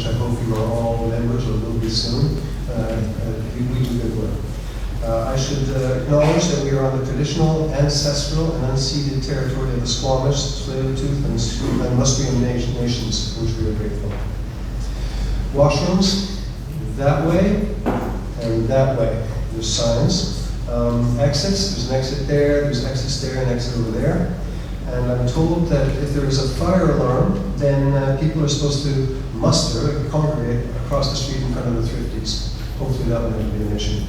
which I hope you are all members or will be soon. We do good work. I should acknowledge that we are on the traditional, ancestral, and unceded territory of the Squamish, Tsleil-Waututh, and Musqueam nations, for which we are grateful. Washrooms, that way and that way. There's signs. Exits, there's an exit there, there's exits there, and exit over there. And I'm told that if there is a fire alarm, then people are supposed to muster, congregate across the street in front of the Thrifties. Hopefully that will never be an issue.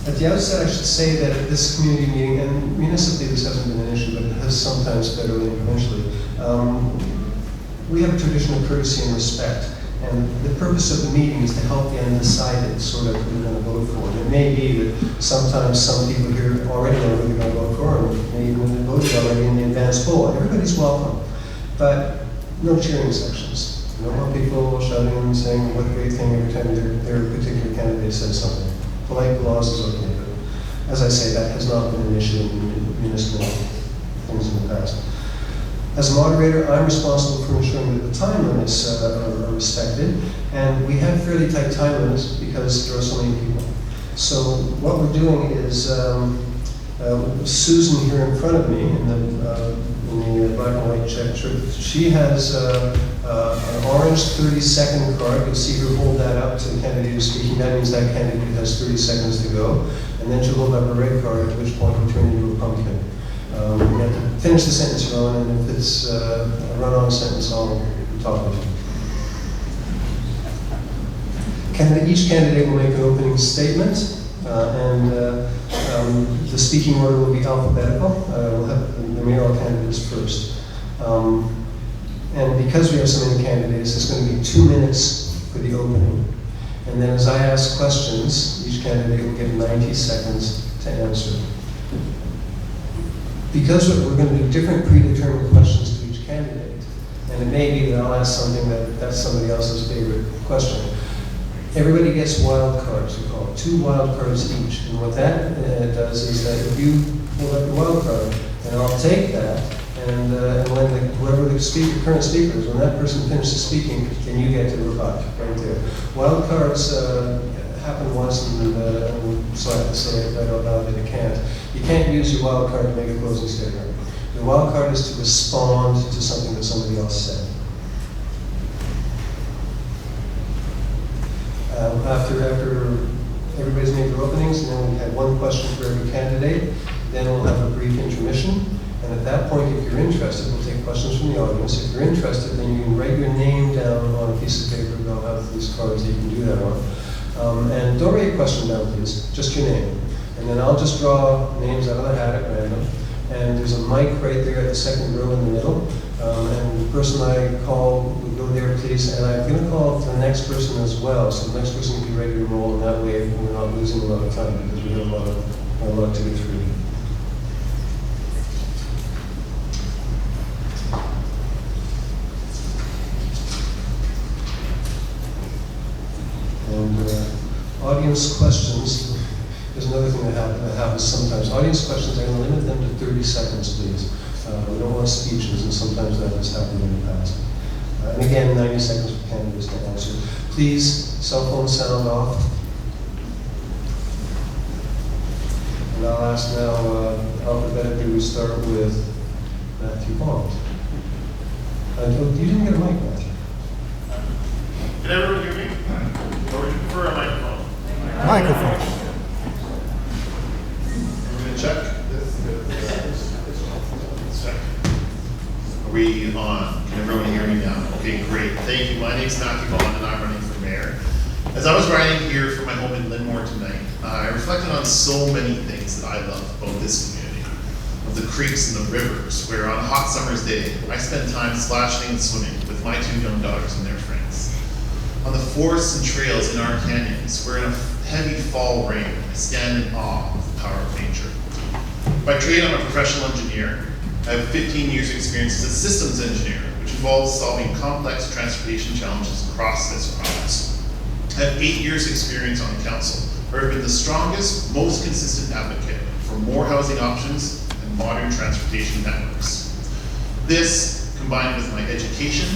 At the outset, I should say that at this community meeting, and municipally this hasn't been an issue, but it has sometimes federally and provincially, we have a tradition of courtesy and respect. And the purpose of the meeting is to help the undecided sort of who they're going to vote for. And it may be that sometimes some people here already know who they're going to vote for, or maybe even have voted already in the advance poll. Everybody's welcome, but no cheering sections. No more people shouting and saying what a great thing every time their particular candidate says something. Polite applause is okay, but as I say, that has not been an issue in municipal things in the past. As a moderator, I'm responsible for ensuring that the time limits are respected, and we have fairly tight time limits because there are so many people. So what we're doing is, Susan here in front of me, in the black and white check shirt, she has an orange 30-second card. You'll see her hold that up to the candidate who's speaking. That means that candidate has 30 seconds to go. And then she'll hold up a red card, at which point you turn into a pumpkin. You have to finish the sentence you're on, and if it's a run-on sentence, I'll be talking to you. Each candidate will make an opening statement, and the speaking order will be alphabetical. We'll have the mayoral candidates first. And because we have so many candidates, it's going to be 2 minutes for the opening. And then as I ask questions, each candidate will get 90 seconds to answer. Because we're going to do different predetermined questions to each candidate, and it may be that I'll ask something that's somebody else's favorite question. Everybody gets wild cards, we call it, 2 wild cards each. And what that does is that if you hold up your wild card, and I'll take that, and when whoever the current speaker is, when that person finishes speaking, then you get to reply right there. Wild cards happened once, and so I have to say it right out loud that it can't. You can't use your wild card to make a closing statement. Your wild card is to respond to something that somebody else said. After everybody's made their openings, and then we have 1 question for every candidate, then we'll have a brief intermission. And at that point, if you're interested, we'll take questions from the audience. If you're interested, then you can write your name down on a piece of paper. They'll have these cards that you can do that on. And don't write your question down, please, just your name. And then I'll just draw names out of the hat at random. And there's a mic right there at the second row in the middle. And the person I call would go there, please. And I'm going to call the next person as well. So the next person can be ready to roll, and that way we're not losing a lot of time because we have a lot to get through. And audience questions is another thing that happens sometimes. Audience questions, I'm going to limit them to 30 seconds, please. We don't want speeches, and sometimes that has happened in the past. And again, 90 seconds for candidates to answer. Please, cell phone sound off. And I'll ask now, alphabetically, we start with Matthew Bond. You didn't get a mic, Matthew. Can everyone hear me? Or would you prefer a microphone? Microphone. We're going to check. Check. Are we on? Can everyone hear me now? Okay, great. Thank you. My name's Matthew Bond, and I'm running for mayor. As I was riding here from my home in Linmore tonight, I reflected on so many things that I love about this community. Of the creeks and the rivers, where on a hot summer's day, I spend time splashing and swimming with my 2 young daughters and their friends. On the forests and trails in our canyons, where in a heavy fall rain, I stand in awe of the power of nature. By trade, I'm a professional engineer. I have 15 years experience as a systems engineer, which involves solving complex transportation challenges across this province. I have 8 years experience on the council, where I've been the strongest, most consistent advocate for more housing options and modern transportation networks. This, combined with my education,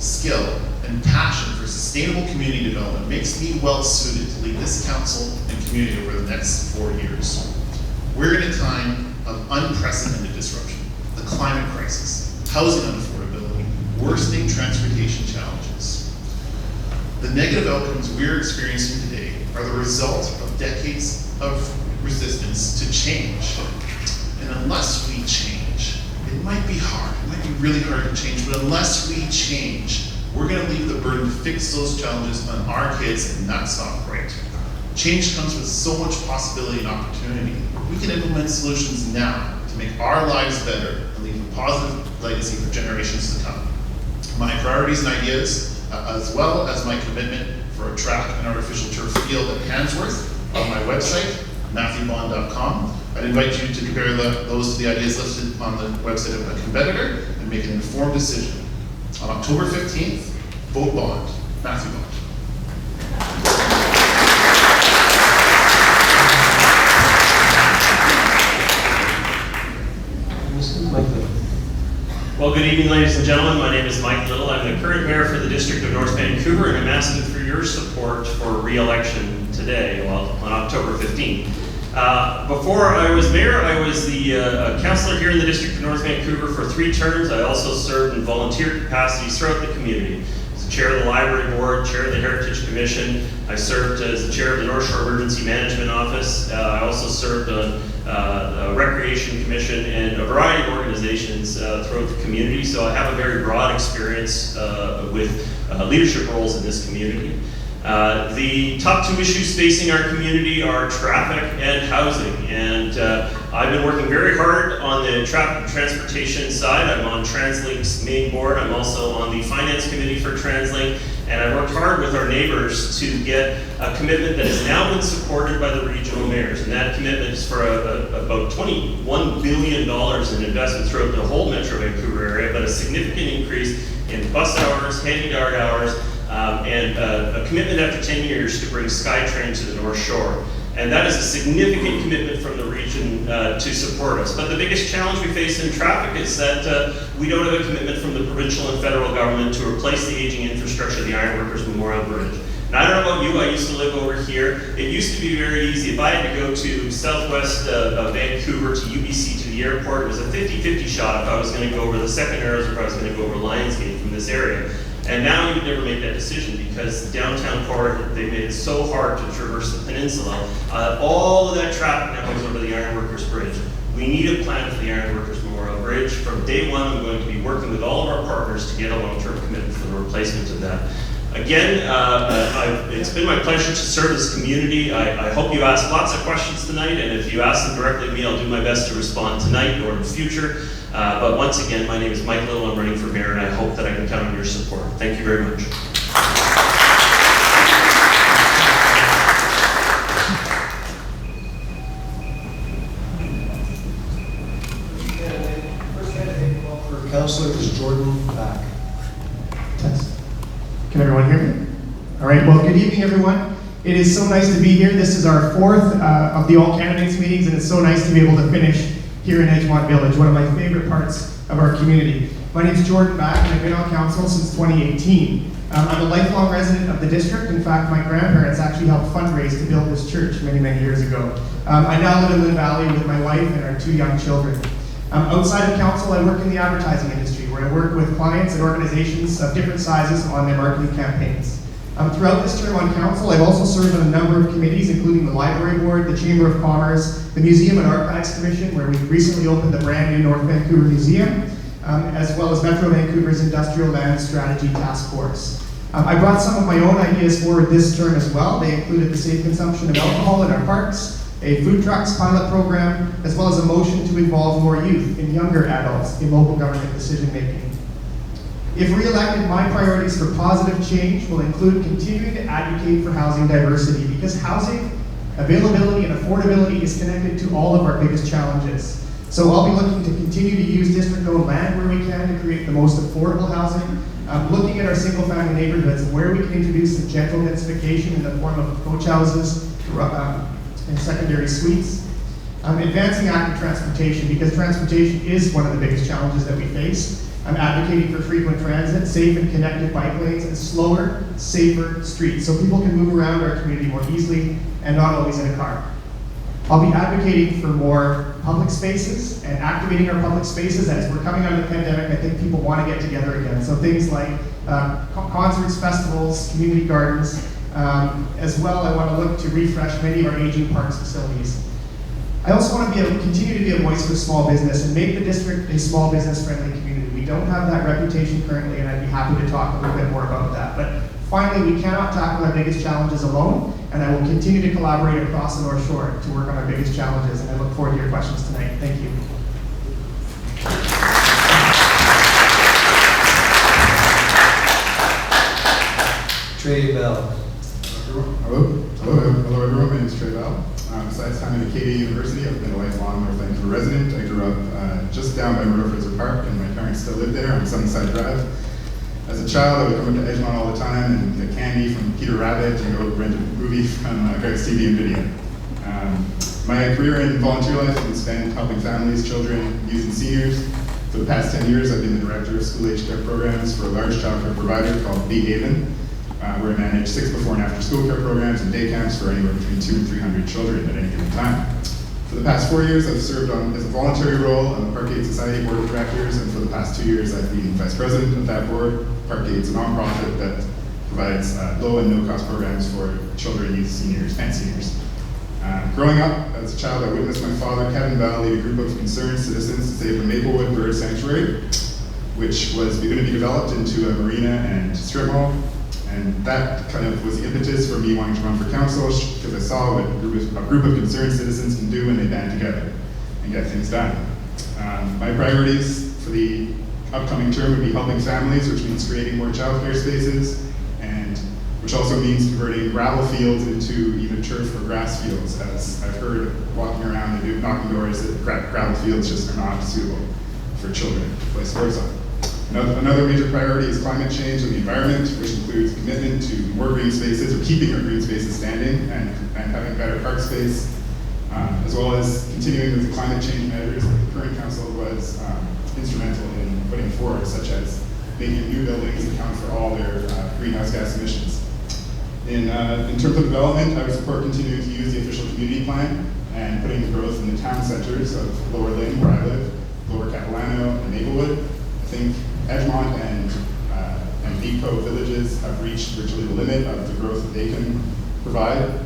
skill, and passion for sustainable community development makes me well suited to lead this council and community over the next 4 years. We're in a time of unprecedented disruption, the climate crisis, housing unaffordability, worsening transportation challenges. The negative outcomes we're experiencing today are the result of decades of resistance to change. And unless we change, it might be hard, it might be really hard to change, but unless we change, we're gonna leave the burden to fix those challenges on our kids, and that's not right. Change comes with so much possibility and opportunity. We can implement solutions now to make our lives better and leave a positive legacy for generations to come. My priorities and ideas, as well as my commitment for a track and artificial turf field at Handsworth on my website, matthewbond.com. I'd invite you to compare those to the ideas listed on the website of a competitor and make an informed decision. On October 15th, vote Bond, Matthew Bond. Well, good evening, ladies and gentlemen. My name is Mike Little. I'm the current mayor for the District of North Vancouver, and I'm asking for your support for re-election today, well, on October 15th. Before I was mayor, I was the councillor here in the District of North Vancouver for 3 terms. I also served in volunteer capacities throughout the community. As the chair of the Library Board, chair of the Heritage Commission. I served as the chair of the North Shore Emergency Management Office. I also served on the Recreation Commission and a variety of organizations throughout the community. So I have a very broad experience with leadership roles in this community. The top 2 issues facing our community are traffic and housing, and I've been working very hard on the traffic and transportation side. I'm on TransLink's main board. I'm also on the finance committee for TransLink, and I worked hard with our neighbors to get a commitment that has now been supported by the regional mayors, and that commitment is for about $21 billion in investment throughout the whole Metro Vancouver area, but a significant increase in bus hours, handy-dart hours, and a commitment after 10 years to bring SkyTrain to the North Shore. And that is a significant commitment from the region to support us. But the biggest challenge we face in traffic is that we don't have a commitment from the provincial and federal government to replace the aging infrastructure of the Ironworkers Memorial Bridge. And I don't know about you, I used to live over here. It used to be very easy. If I had to go to southwest Vancouver to UBC to the airport, it was a 50-50 shot if I was going to go over the second arrows or if I was going to go over Lionsgate from this area. And now you would never make that decision because the downtown core, they made it so hard to traverse the peninsula. All of that traffic now goes over the Ironworkers Bridge. We need a plan for the Ironworkers Memorial Bridge. From day one, I'm going to be working with all of our partners to get a long-term commitment for the replacement of that. Again, it's been my pleasure to serve this community. I hope you ask lots of questions tonight, and if you ask them directly to me, I'll do my best to respond tonight or in the future. But once again, my name is Mike Little. I'm running for mayor, and I hope that I can count on your support. Thank you very much. First candidate for councillor is Jordan Back. Test. Can everyone hear me? All right, well, good evening, everyone. It is so nice to be here. This is our 4th of the All Candidates meetings, and it's so nice to be able to finish here in Edgemont Village, one of my favorite parts of our community. My name is Jordan Back, and I've been on council since 2018. I'm a lifelong resident of the district. In fact, my grandparents actually helped fundraise to build this church many, many years ago. I now live in Lynn Valley with my wife and our 2 young children. Outside of council, I work in the advertising industry, where I work with clients and organizations of different sizes on their marketing campaigns. Throughout this term on council, I've also served on a number of committees, including the Library Board, the Chamber of Commerce, the Museum and Archives Commission, where we recently opened the brand new North Vancouver Museum, as well as Metro Vancouver's Industrial Land Strategy Task Force. I brought some of my own ideas forward this term as well. They included the safe consumption of alcohol in our parks, a food trucks pilot program, as well as a motion to involve more youth and younger adults in local government decision making. If re-elected, my priorities for positive change will include continuing to advocate for housing diversity, because housing availability and affordability is connected to all of our biggest challenges. So I'll be looking to continue to use district-owned land where we can to create the most affordable housing, looking at our single-family neighborhoods and where we can introduce some gentle densification in the form of coach houses and secondary suites. Advancing active transportation, because transportation is one of the biggest challenges that we face. I'm advocating for frequent transit, safe and connected bike lanes, and slower, safer streets so people can move around our community more easily and not always in a car. I'll be advocating for more public spaces and activating our public spaces. As we're coming out of the pandemic, I think people want to get together again. So things like concerts, festivals, community gardens. As well, I want to look to refresh many of our aging parks facilities. I also want to continue to be a voice for small business and make the district a small business friendly community. We don't have that reputation currently, and I'd be happy to talk a little bit more about that. But finally, we cannot tackle our biggest challenges alone, and I will continue to collaborate across the North Shore to work on our biggest challenges, and I look forward to your questions tonight. Thank you. Trey Bell. Hello everyone, my name is Trey Bell. Besides time at Acadia University, I've been a lifelong North Vancouver resident. I grew up just down by Murdo Fraser Park, and my parents still live there on Sunnyside Drive. As a child, I would come up to Edgemont all the time and get candy from Peter Rabbit and go rent a movie from Greg's TV and Video. My career in volunteer life has been spent helping families, children, youth, and seniors. For the past 10 years, I've been the director of school-age care programs for a large childcare provider called The Haven, where I manage 6 before and after school care programs and day camps for anywhere between 200 and 300 children at any given time. For the past 4 years, I've served as a voluntary role on the Parkgate Society Board of Directors, and for the past 2 years, I've been vice president of that board. Parkgate's a nonprofit that provides low and no-cost programs for children, youth, seniors, and seniors. Growing up as a child, I witnessed my father, Kevin Bell, lead a group of concerned citizens to save the Maplewood Bird Sanctuary, which was going to be developed into a marina and strip mall. And that kind of was the impetus for me wanting to run for council, because I saw what a group of concerned citizens can do when they band together and get things done. My priorities for the upcoming term would be helping families, which means creating more childcare spaces, and which also means converting gravel fields into either turf or grass fields, as I've heard walking around and knocking doors that gravel fields just are not suitable for children to play sports on. Another major priority is climate change and the environment, which includes commitment to more green spaces, or keeping our green spaces standing, and having better park space, as well as continuing with the climate change measures that the current council was instrumental in putting forward, such as making new buildings account for all their greenhouse gas emissions. In terms of development, I would support continuing to use the official community plan and putting growth in the town centers of Lower Lynn, where I live, Lower Capilano, and Maplewood. I think Edgemont and Deepco villages have reached virtually the limit of the growth that they can provide.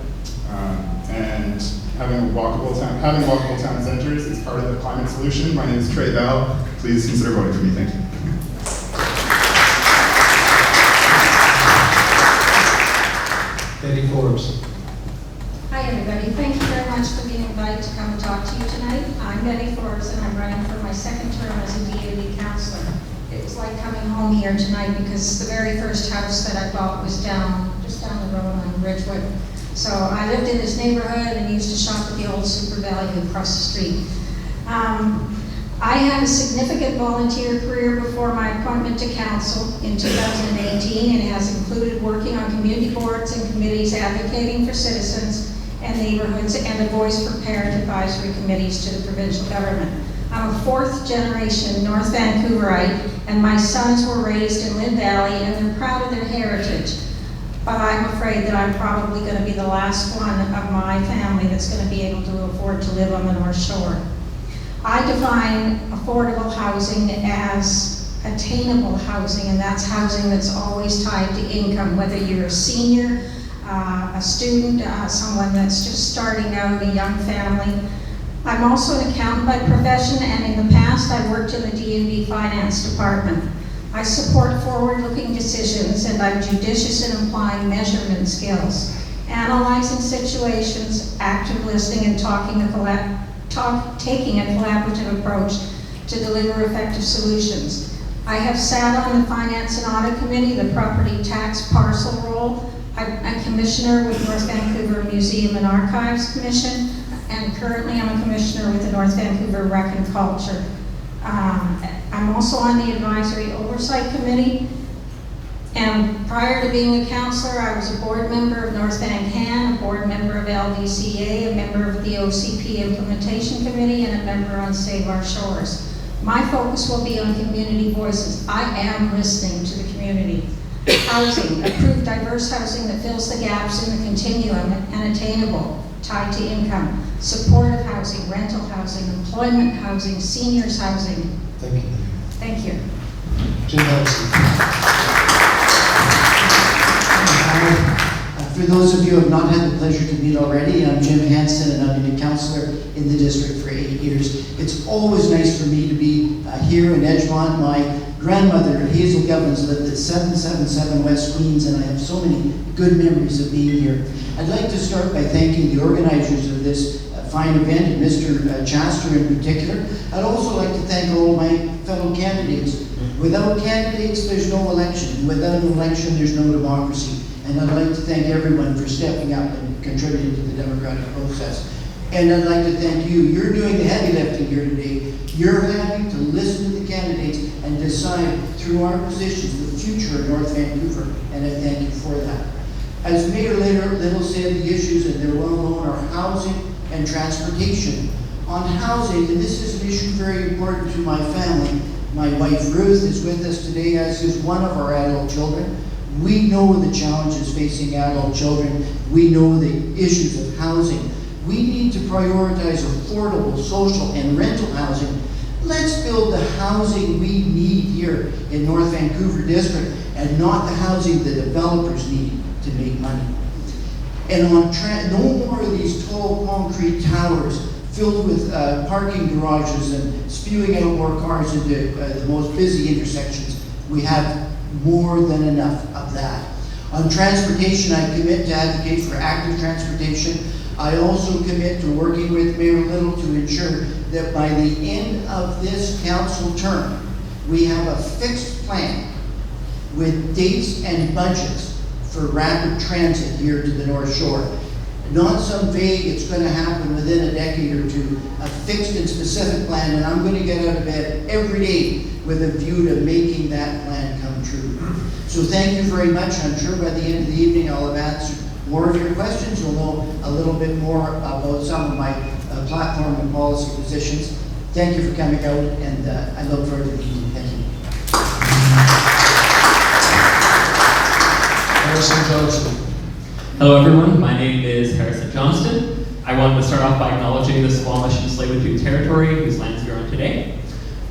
And having walkable town centers is part of the climate solution. My name is Trey Bell. Please consider voting for me. Thank you. Betty Forbes. Hi everybody, thank you very much for being invited to come and talk to you tonight. I'm Betty Forbes and I'm running for my second term as a DAB councillor. It was like coming home here tonight because the very first house that I bought was just down the road on Ridgewood. So I lived in this neighborhood and used to shop at the old Super Value across the street. I had a significant volunteer career before my appointment to council in 2018, and it has included working on community boards and committees advocating for citizens and neighborhoods, and a voice for parent advisory committees to the provincial government. I'm a 4th generation North Vancouverite, and my sons were raised in Lynn Valley, and they're proud of their heritage. But I'm afraid that I'm probably going to be the last one of my family that's going to be able to afford to live on the North Shore. I define affordable housing as attainable housing, and that's housing that's always tied to income, whether you're a senior, a student, someone that's just starting out, a young family. I'm also an accountant by profession, and in the past I worked in the D&B finance department. I support forward-looking decisions, and I'm judicious in applying measurement skills, analyzing situations, active listening, and taking a collaborative approach to deliver effective solutions. I have sat on the Finance and Audit Committee, the Property Tax Parcel Role. I'm commissioner with North Vancouver Museum and Archives Commission, and currently I'm a commissioner with the North Vancouver Rec and Culture. I'm also on the Advisory Oversight Committee, and prior to being a councillor, I was a board member of North Van Can, a board member of LDCA, a member of the OCP Implementation Committee, and a member on Save Our Shores. My focus will be on community voices. I am listening to the community. Housing, approved diverse housing that fills the gaps in the continuum and attainable, tied to income. Supportive housing, rental housing, employment housing, seniors housing. Thank you. Thank you. Jim Hanson. For those of you who have not had the pleasure to meet already, I'm Jim Hanson and I've been a councillor in the district for 8 years. It's always nice for me to be here in Edgemont. My grandmother, Hazel Govins, lived at 777 West Queens, and I have so many good memories of being here. I'd like to start by thanking the organizers of this fine event, and Mr. Chaster in particular. I'd also like to thank all my fellow candidates. Without candidates, there's no election. Without an election, there's no democracy. And I'd like to thank everyone for stepping up and contributing to the democratic process. And I'd like to thank you. You're doing the heavy lifting here today. You're having to listen to the candidates and decide through our positions the future of North Vancouver, and I thank you for that. As Mayor Little said, the issues, and they're well known, are housing and transportation. On housing, and this is an issue very important to my family, my wife Ruth is with us today, as is one of our adult children. We know the challenges facing adult children. We know the issues of housing. We need to prioritize affordable social and rental housing. Let's build the housing we need here in North Vancouver District, and not the housing the developers need to make money. And on no more of these tall concrete towers filled with parking garages and spewing out more cars into the most busy intersections. We have more than enough of that. On transportation, I commit to advocate for active transportation. I also commit to working with Mayor Little to ensure that by the end of this council term, we have a fixed plan with dates and budgets for rapid transit here to the North Shore. Not some vague, it's going to happen within a decade or two, a fixed and specific plan, and I'm going to get out of bed every day with a view to making that plan come true. So thank you very much. I'm sure by the end of the evening I'll have answered more of your questions. You'll know a little bit more about some of my platform and policy positions. Thank you for coming out, and I look forward to the evening. Thank you. Harrison Johnson. Hello everyone, my name is Harrison Johnston. I wanted to start off by acknowledging the Squamish and Tsleil-Waututh territory whose lands we're on today.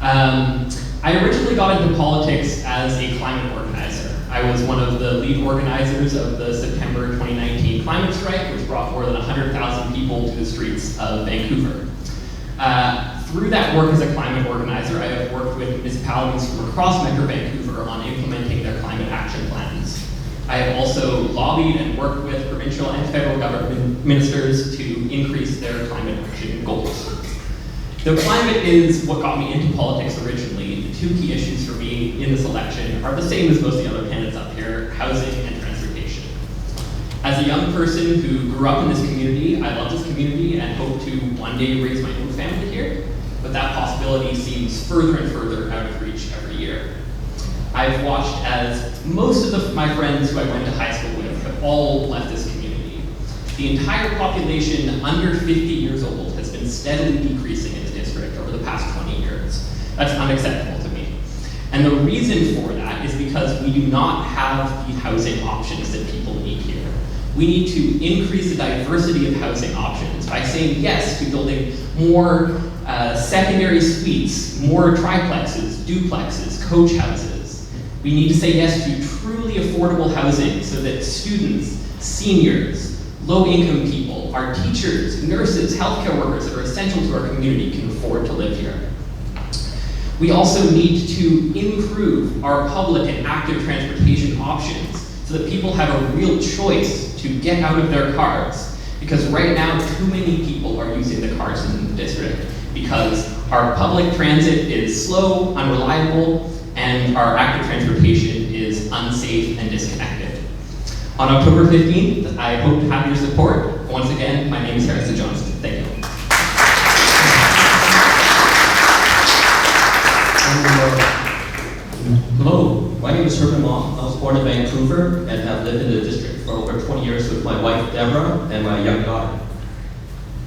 I originally got into politics as a climate organizer. I was one of the lead organizers of the September 2019 climate strike, which brought more than 100,000 people to the streets of Vancouver. Through that work as a climate organizer, I have worked with municipalities from across Metro Vancouver on implementing their climate action plans. I have also lobbied and worked with provincial and federal government ministers to increase their climate action goals. Though climate is what got me into politics originally, the two key issues for me in this election are the same as most of the other candidates up here: housing and transportation. As a young person who grew up in this community, I love this community and hope to one day raise my own family here, but that possibility seems further and further out of reach every year. I've watched as most of my friends who I went to high school with have all left this community. The entire population under 50 years old has been steadily decreasing in the district over the past 20 years. That's unacceptable to me. And the reason for that is because we do not have the housing options that people need here. We need to increase the diversity of housing options by saying yes to building more secondary suites, more triplexes, duplexes, coach houses. We need to say yes to truly affordable housing so that students, seniors, low-income people, our teachers, nurses, healthcare workers that are essential to our community can afford to live here. We also need to improve our public and active transportation options so that people have a real choice to get out of their cars. Because right now, too many people are using the cars in the district because our public transit is slow, unreliable, and our active transportation is unsafe and disconnected. On October 15th, I hope to have your support. Once again, my name is Harrison Johnston. Thank you. Hello, my name is Herman Mom. I was born in Vancouver and have lived in the district for over 20 years with my wife Deborah and my young daughter.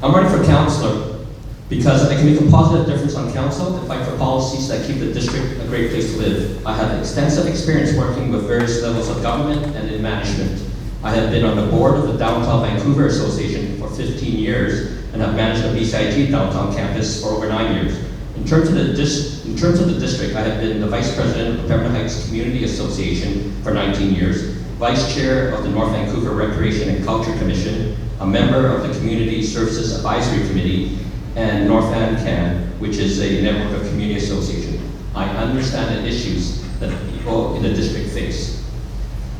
I'm running for councillor. because I can make a positive difference on council and fight for policies that keep the district a great place to live. I have extensive experience working with various levels of government and in management. I have been on the board of the Downtown Vancouver Association for 15 years and have managed the BCIT downtown campus for over 9 years. In terms of the district, I have been the vice president of the Pembroke Heights Community Association for 19 years, vice chair of the North Vancouver Recreation and Culture Commission, a member of the Community Services Advisory Committee, and North VanCan, which is a network of community associations. I understand the issues that people in the district face.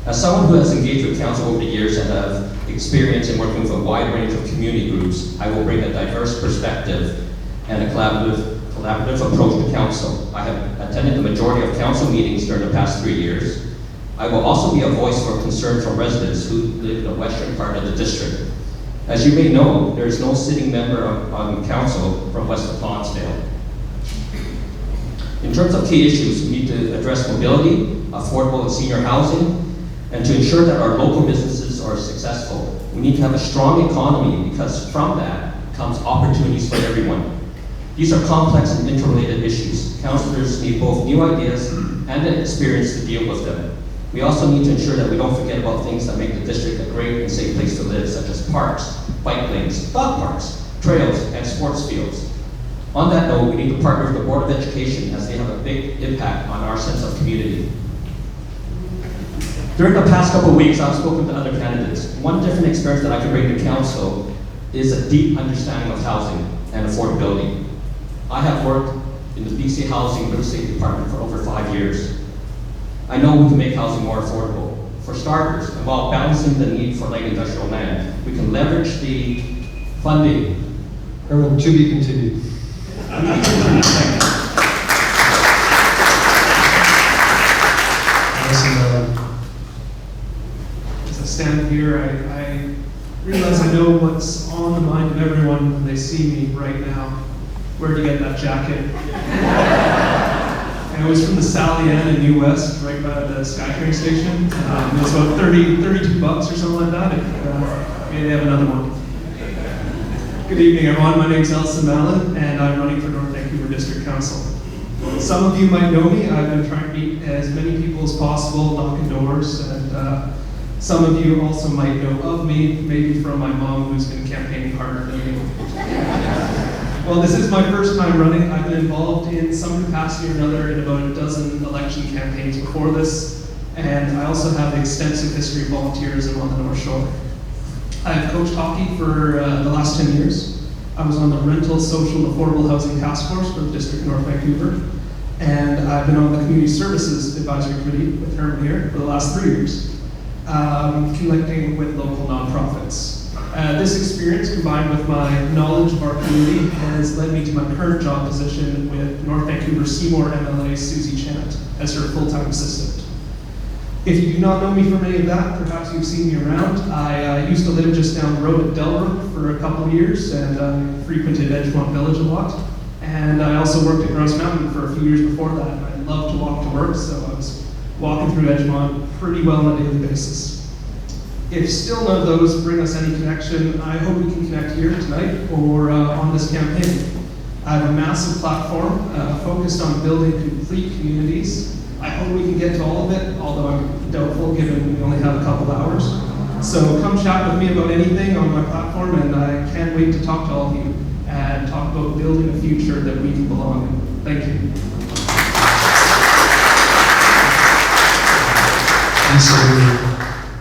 As someone who has engaged with council over the years and have experience in working with a wide range of community groups, I will bring a diverse perspective and a collaborative approach to council. I have attended the majority of council meetings during the past 3 years. I will also be a voice for concerns from residents who live in the western part of the district. As you may know, there is no sitting member on council from west of Lonsdale. In terms of key issues, we need to address mobility, affordable and senior housing, and to ensure that our local businesses are successful. We need to have a strong economy because from that comes opportunities for everyone. These are complex and interrelated issues. Councillors need both new ideas and the experience to deal with them. We also need to ensure that we don't forget about things that make the district a great and safe place to live, such as parks, bike lanes, dog parks, trails, and sports fields. On that note, we need to partner with the Board of Education as they have a big impact on our sense of community. During the past couple of weeks, I've spoken to other candidates. One different experience that I can bring to council is a deep understanding of housing and affordability. I have worked in the BC Housing Real Estate Department for over 5 years. I know we can make housing more affordable. For starters, and while balancing the need for light industrial land, we can leverage the funding. Herman, to be continued. As I stand here, I realize I know what's on the mind of everyone when they see me right now. Where'd you get that jacket? And it was from the Sally Ann in New West, right by the SkyTrain station. It was about $32 or something like that. Maybe they have another one. Good evening, everyone. My name is Elson Mallon, and I'm running for North Vancouver District Council. Some of you might know me. I've been trying to meet as many people as possible, knocking doors, and some of you also might know of me, maybe from my mom, who's been campaigning harder than me. Well, this is my first time running. I've been involved in some capacity or another in about a dozen election campaigns before this, and I also have extensive history of volunteerism on the North Shore. I've coached hockey for the last 10 years. I was on the Rental, Social, Affordable Housing Task Force for the District of North Vancouver, and I've been on the Community Services Advisory Committee with Herman here for the last 3 years, connecting with local nonprofits. This experience, combined with my knowledge of our community, has led me to my current job position with North Vancouver Seymour MLA Susie Chant as her full-time assistant. If you do not know me from any of that, perhaps you've seen me around. I used to live just down the road at Delbrook for a couple of years, and I frequented Edgemont Village a lot. And I also worked at Grouse Mountain for a few years before that. I loved to walk to work, so I was walking through Edgemont pretty well on a daily basis. If still none of those bring us any connection, I hope we can connect here tonight or on this campaign. I have a massive platform focused on building complete communities. I hope we can get to all of it, although I'm doubtful given we only have a couple hours. So come chat with me about anything on my platform, and I can't wait to talk to all of you and talk about building a future that we can belong in. Thank you.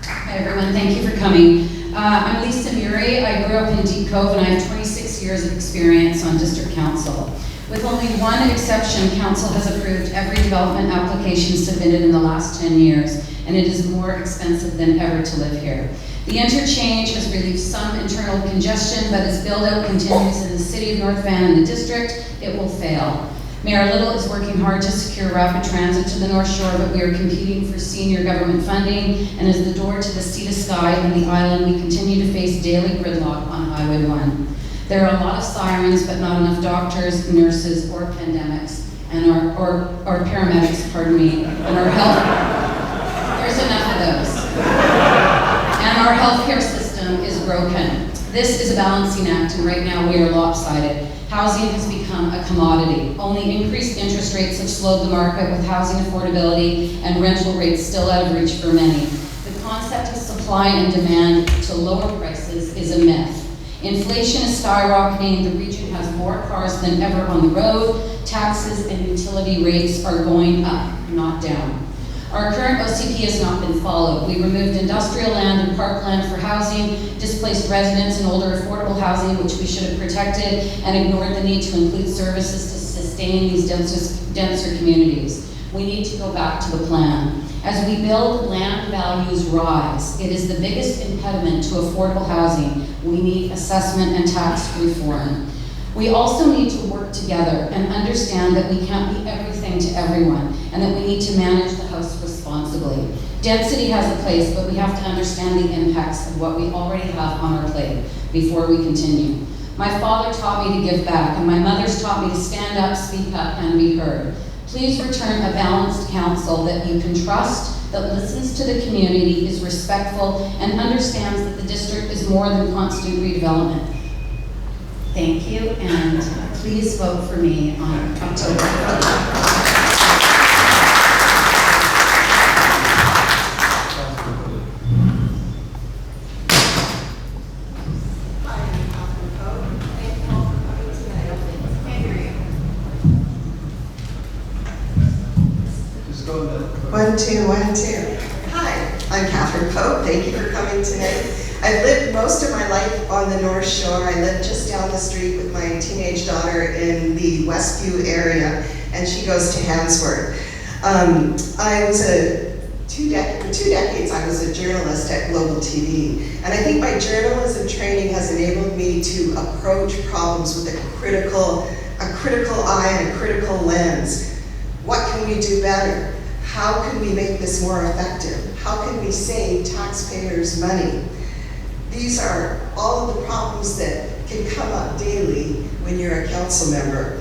Hi everyone, thank you for coming. I'm Lisa Murray. I grew up in Deep Cove and I have 26 years of experience on District Council. With only one exception, Council has approved every development application submitted in the last 10 years, and it is more expensive than ever to live here. The interchange has relieved some internal congestion, but as build-out continues in the city of North Van and the district, it will fail. Mayor Little is working hard to secure rapid transit to the North Shore, but we are competing for senior government funding, and as the door to the sea to sky and the island, we continue to face daily gridlock on Highway 1. There are a lot of sirens, but not enough doctors, nurses, or pandemics, and or paramedics, pardon me, and our health, there's enough of those. And our healthcare system is broken. This is a balancing act, and right now we are lopsided. Housing has become a commodity. Only increased interest rates have slowed the market, with housing affordability and rental rates still out of reach for many. The concept of supply and demand to lower prices is a myth. Inflation is skyrocketing, the region has more cars than ever on the road, taxes and utility rates are going up, not down. Our current OCP has not been followed. We removed industrial land and parkland for housing, displaced residents in older affordable housing, which we should have protected, and ignored the need to include services to sustain these denser communities. We need to go back to the plan. As we build, land values rise. It is the biggest impediment to affordable housing. We need assessment and tax reform. We also need to work together and understand that we can't be everything to everyone, and that we need to manage the house responsibly. Density has a place, but we have to understand the impacts of what we already have on our plate before we continue. My father taught me to give back, and my mother's taught me to stand up, speak up, and be heard. Please return a balanced council that you can trust, that listens to the community, is respectful, and understands that the district is more than constant redevelopment. Thank you, and please vote for me on October 15th. One, two. Hi, I'm Catherine Pope. Thank you for coming tonight. I've lived most of my life on the North Shore. I live just down the street with my teenage daughter in the Westview area, and she goes to Handsworth. I was for 2 decades, I was a journalist at Global TV, and I think my journalism training has enabled me to approach problems with a critical eye and a critical lens. What can we do better? How can we make this more effective? How can we save taxpayers money? These are all of the problems that can come up daily when you're a council member.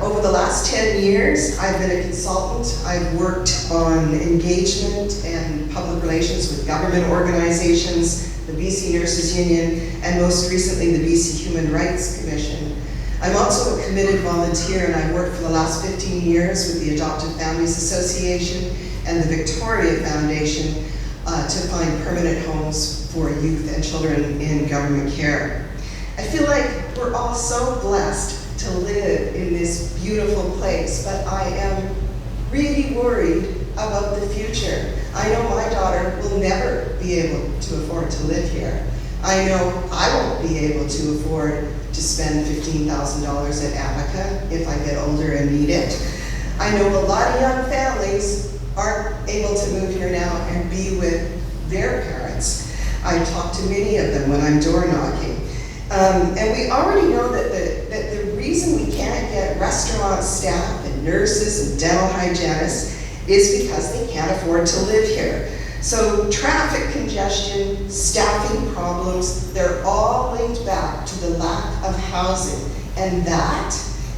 Over the last 10 years, I've been a consultant. I've worked on engagement and public relations with government organizations, the BC Nurses Union, and most recently the BC Human Rights Commission. I'm also a committed volunteer, and I've worked for the last 15 years with the Adopted Families Association and the Victoria Foundation to find permanent homes for youth and children in government care. I feel like we're all so blessed to live in this beautiful place, but I am really worried about the future. I know my daughter will never be able to afford to live here. I know I won't be able to afford to spend $15,000 at Abaca if I get older and need it. I know a lot of young families aren't able to move here now and be with their parents. I talk to many of them when I'm door knocking. And we already know that the reason we can't get restaurant staff and nurses and dental hygienists is because they can't afford to live here. So traffic congestion, staffing problems, they're all linked back to the lack of housing. And that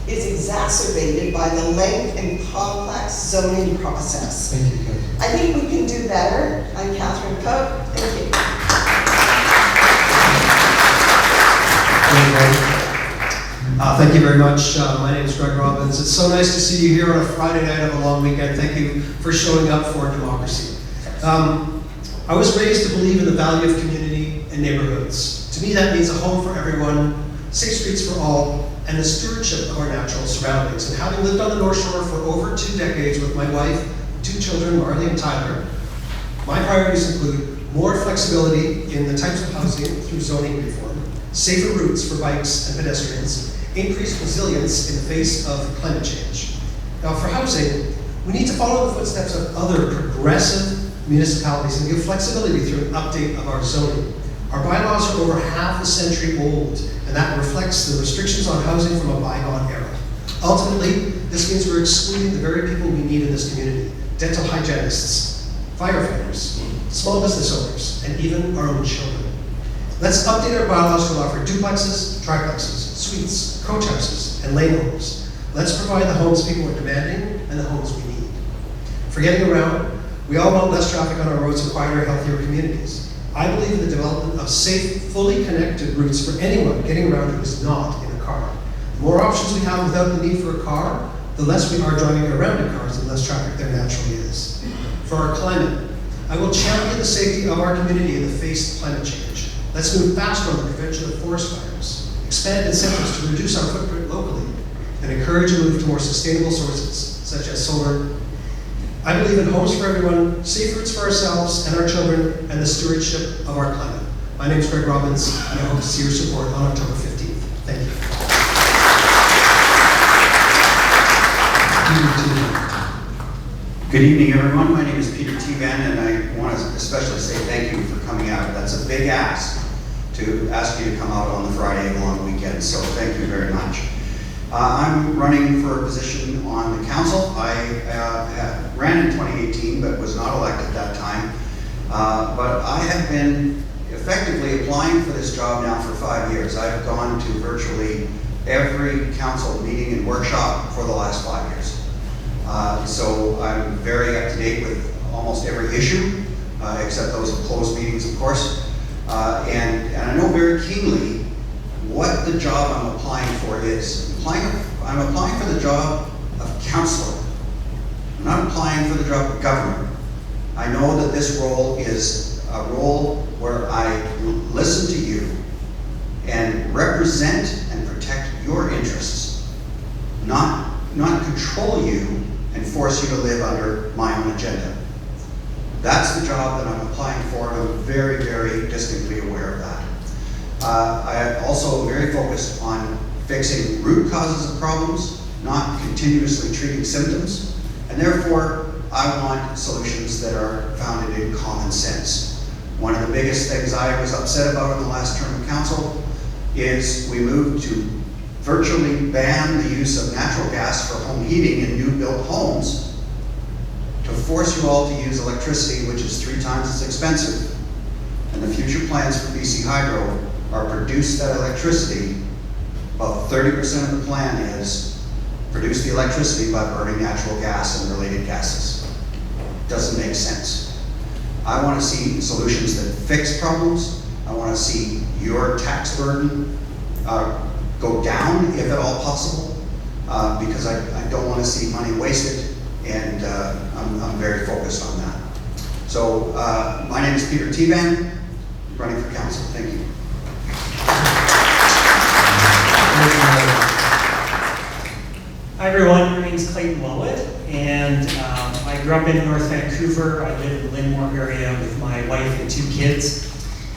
is exacerbated by the length and complex zoning process. Thank you, Catherine. I think we can do better. I'm Catherine Pope. Thank you. Thank you very much. My name is Greg Robbins. It's so nice to see you here on a Friday night of a long weekend. Thank you for showing up for democracy. I was raised to believe in the value of community and neighborhoods. To me, that means a home for everyone, safe streets for all, and the stewardship of our natural surroundings. And having lived on the North Shore for over 2 decades with my wife, 2 children, Marley and Tyler, my priorities include more flexibility in the types of housing through zoning reform, safer routes for bikes and pedestrians, increased resilience in the face of climate change. Now, for housing, we need to follow the footsteps of other progressive municipalities and give flexibility through an update of our zoning. Our bylaws are over half a century old, and that reflects the restrictions on housing from a bygone era. Ultimately, this means we're excluding the very people we need in this community: dental hygienists, firefighters, small business owners, and even our own children. Let's update our bylaws to allow for duplexes, triplexes, suites, coach houses, and lane homes. Let's provide the homes people are demanding and the homes we need. For getting around, we all want less traffic on our roads and quieter, healthier communities. I believe in the development of safe, fully connected routes for anyone getting around who is not in a car. The more options we have without the need for a car, the less we are driving around in cars, the less traffic there naturally is. For our climate, I will champion the safety of our community in the face of climate change. Let's move faster on the prevention of forest fires, expand incentives to reduce our footprint locally, and encourage a move to more sustainable sources, such as solar. I believe in homes for everyone, safe routes for ourselves and our children, and the stewardship of our climate. My name is Greg Robbins, and I hope to see your support on October 15th. Thank you. Good evening, everyone. My name is Peter T. Van, and I want to especially say thank you for coming out. That's a big ask to ask you to come out on the Friday long weekend, so thank you very much. I'm running for a position on the council. I ran in 2018, but was not elected that time. But I have been effectively applying for this job now for 5 years. I've gone to virtually every council meeting and workshop for the last 5 years. So I'm very up to date with almost every issue, except those closed meetings, of course. And I know very keenly what the job I'm applying for is. I'm applying for the job of councillor. I'm not applying for the job of governor. I know that this role is a role where I listen to you and represent and protect your interests, not control you and force you to live under my own agenda. That's the job that I'm applying for, and I'm very, very distinctly aware of that. I am also very focused on fixing root causes of problems, not continuously treating symptoms, and therefore I want solutions that are founded in common sense. One of the biggest things I was upset about in the last term of council is we moved to virtually ban the use of natural gas for home heating in new built homes to force you all to use electricity, which is 3 times as expensive. And the future plans for BC Hydro are produce that electricity. About 30% of the plan is produce the electricity by burning natural gas and related gases. Doesn't make sense. I want to see solutions that fix problems. I want to see your tax burden go down, if at all possible, because I don't want to see money wasted, and I'm very focused on that. So my name is Peter T. Van, running for council. Thank you. Hi everyone, my name is Clayton Wellwood, and I grew up in North Vancouver. I live in the Linmore area with my wife and 2 kids.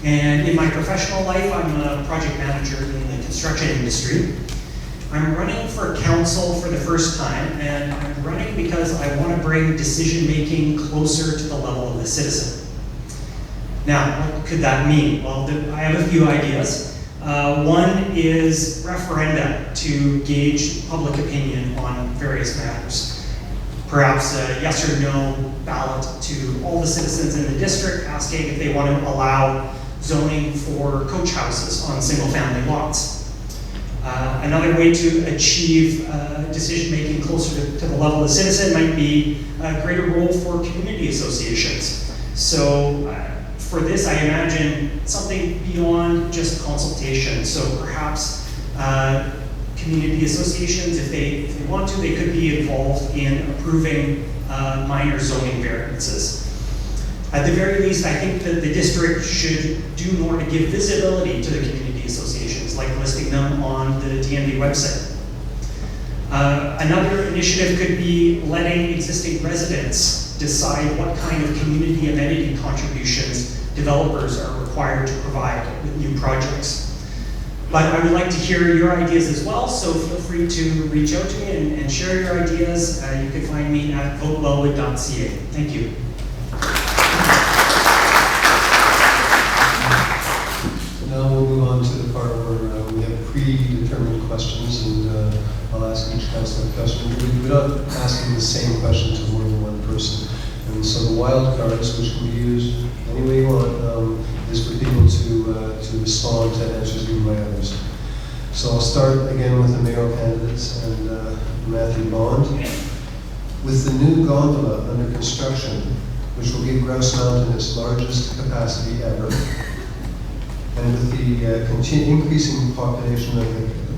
And in my professional life, I'm a project manager in the construction industry. I'm running for council for the first time, and I'm running because I want to bring decision-making closer to the level of the citizen. Now, what could that mean? Well, I have a few ideas. One is referenda to gauge public opinion on various matters. Perhaps a yes or no ballot to all the citizens in the district asking if they want to allow zoning for coach houses on single-family lots. Another way to achieve decision-making closer to the level of the citizen might be a greater role for community associations. So for this, I imagine something beyond just consultation. So perhaps community associations, if they want to, they could be involved in approving minor zoning variances. At the very least, I think that the district should do more to give visibility to the community associations, like listing them on the DMV website. Another initiative could be letting existing residents decide what kind of community amenity contributions developers are required to provide with new projects. But I would like to hear your ideas as well, so feel free to reach out to me and share your ideas. You can find me at votewellwood.ca. Thank you. Now we'll move on to the part where we have predetermined questions, and I'll ask each councillor a question. We're not asking the same question to more than one person. And so the wild cards, which can be used any way you want, is for people to respond to answers given by others. So I'll start again with the mayoral candidates and Matthew Bond. With the new gondola under construction, which will give Grouse Mountain its largest capacity ever. And with the increasing population of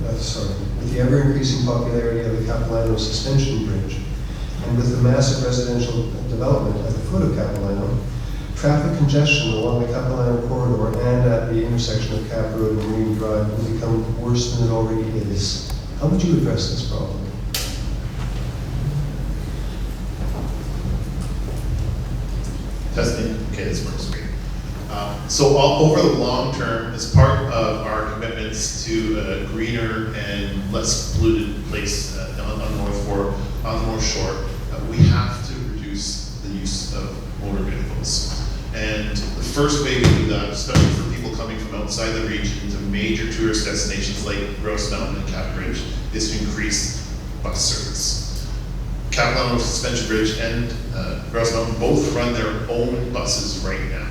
with the ever-increasing popularity of the Capilano Suspension Bridge, and with the massive residential development at the foot of Capilano, traffic congestion along the Capilano corridor and at the intersection of Cap Road and Marine Drive will become worse than it already is. How would you address this problem? Testing. Okay, this works great. Over the long term, as part of our commitments to a greener and less polluted place on the North Shore, we have to reduce the use of motor vehicles. And the first way we do that, especially for people coming from outside the region to major tourist destinations like Grouse Mountain and Cap Ridge, is to increase bus service. Capilano Suspension Bridge and Grouse Mountain both run their own buses right now.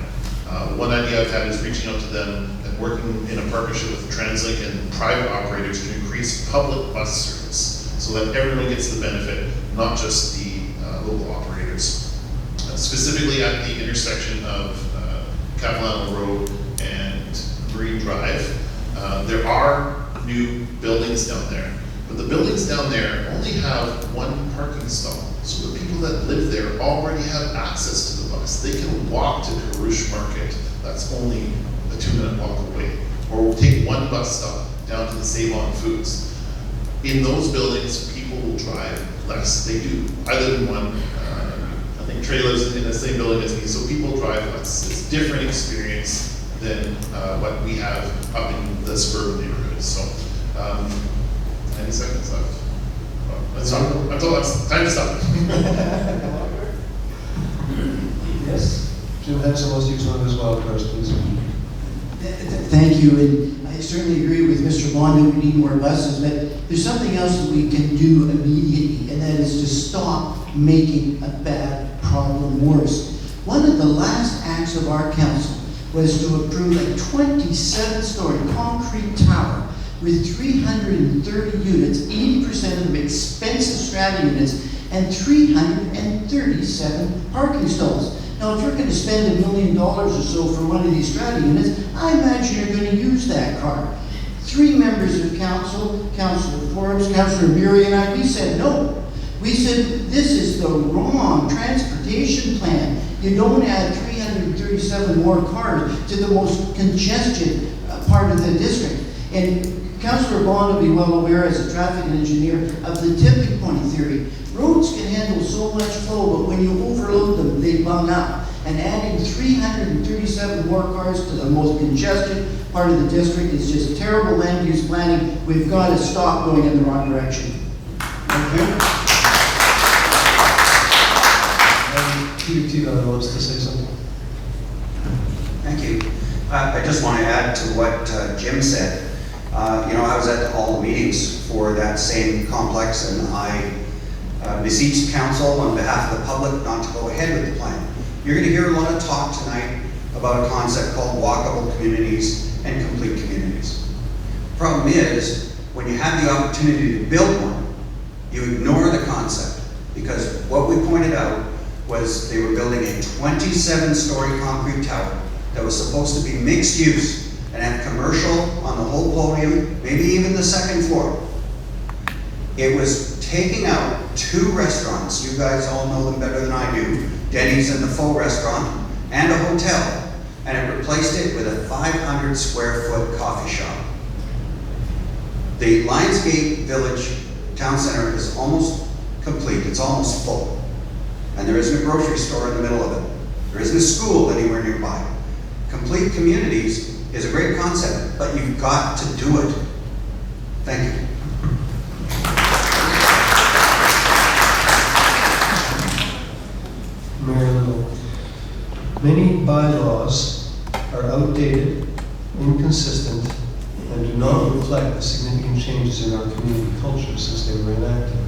One idea I've had is reaching out to them and working in a partnership with TransLink and private operators to increase public bus service so that everyone gets the benefit, not just the local operators. Specifically at the intersection of Capilano Road and Marine Drive, there are new buildings down there, but the buildings down there only have one parking stall. So the people that live there already have access to the bus. They can walk to Carouche Market, that's only a 2-minute walk away, or take one bus stop down to the Save-On Foods. In those buildings, people will drive less. They do. I live in one. I think Trey lives in the same building as me, so people drive less. It's a different experience than what we have up in the suburban neighborhoods. So, 90 seconds left. I'm told it's time to stop. Yes? Jim Henson wants to use one of his wild cards, please. Thank you, and I certainly agree with Mr. Bond that we need more buses, but there's something else that we can do immediately, and that is to stop making a bad problem worse. One of the last acts of our council was to approve a 27-story concrete tower with 330 units, 80% of them expensive strata units, and 337 parking stalls. Now, if you're going to spend $1 million or so for one of these strata units, I imagine you're going to use that car. 3 members of council, Councillor Forbes, Councillor Murray, and I, we said no. We said this is the wrong transportation plan. You don't add 337 more cars to the most congested part of the district. And Councillor Bond will be well aware as a traffic engineer of the tipping point theory. Roads can handle so much flow, but when you overload them, they bung up. And adding 337 more cars to the most congested part of the district is just terrible land use planning. We've got to stop going in the wrong direction. Thank you. Peter T. wants to say something. Thank you. I just want to add to what Jim said. I was at all the meetings for that same complex, and I beseech council on behalf of the public not to go ahead with the plan. You're going to hear a lot of talk tonight about a concept called walkable communities and complete communities. Problem is, when you have the opportunity to build one, you ignore the concept, because what we pointed out was they were building a 27-story concrete tower that was supposed to be mixed use and have commercial on the whole podium, maybe even the second floor. It was taking out 2 restaurants, you guys all know them better than I do, Denny's and the Faux Restaurant, and a hotel, and it replaced it with a 500 square foot coffee shop. The Lionsgate Village Town Center is almost complete, it's almost full. And there isn't a grocery store in the middle of it. There isn't a school anywhere nearby. Complete communities is a great concept, but you've got to do it. Thank you. Mayor Little. Many bylaws are outdated, inconsistent, and do not reflect the significant changes in our community culture since they were enacted.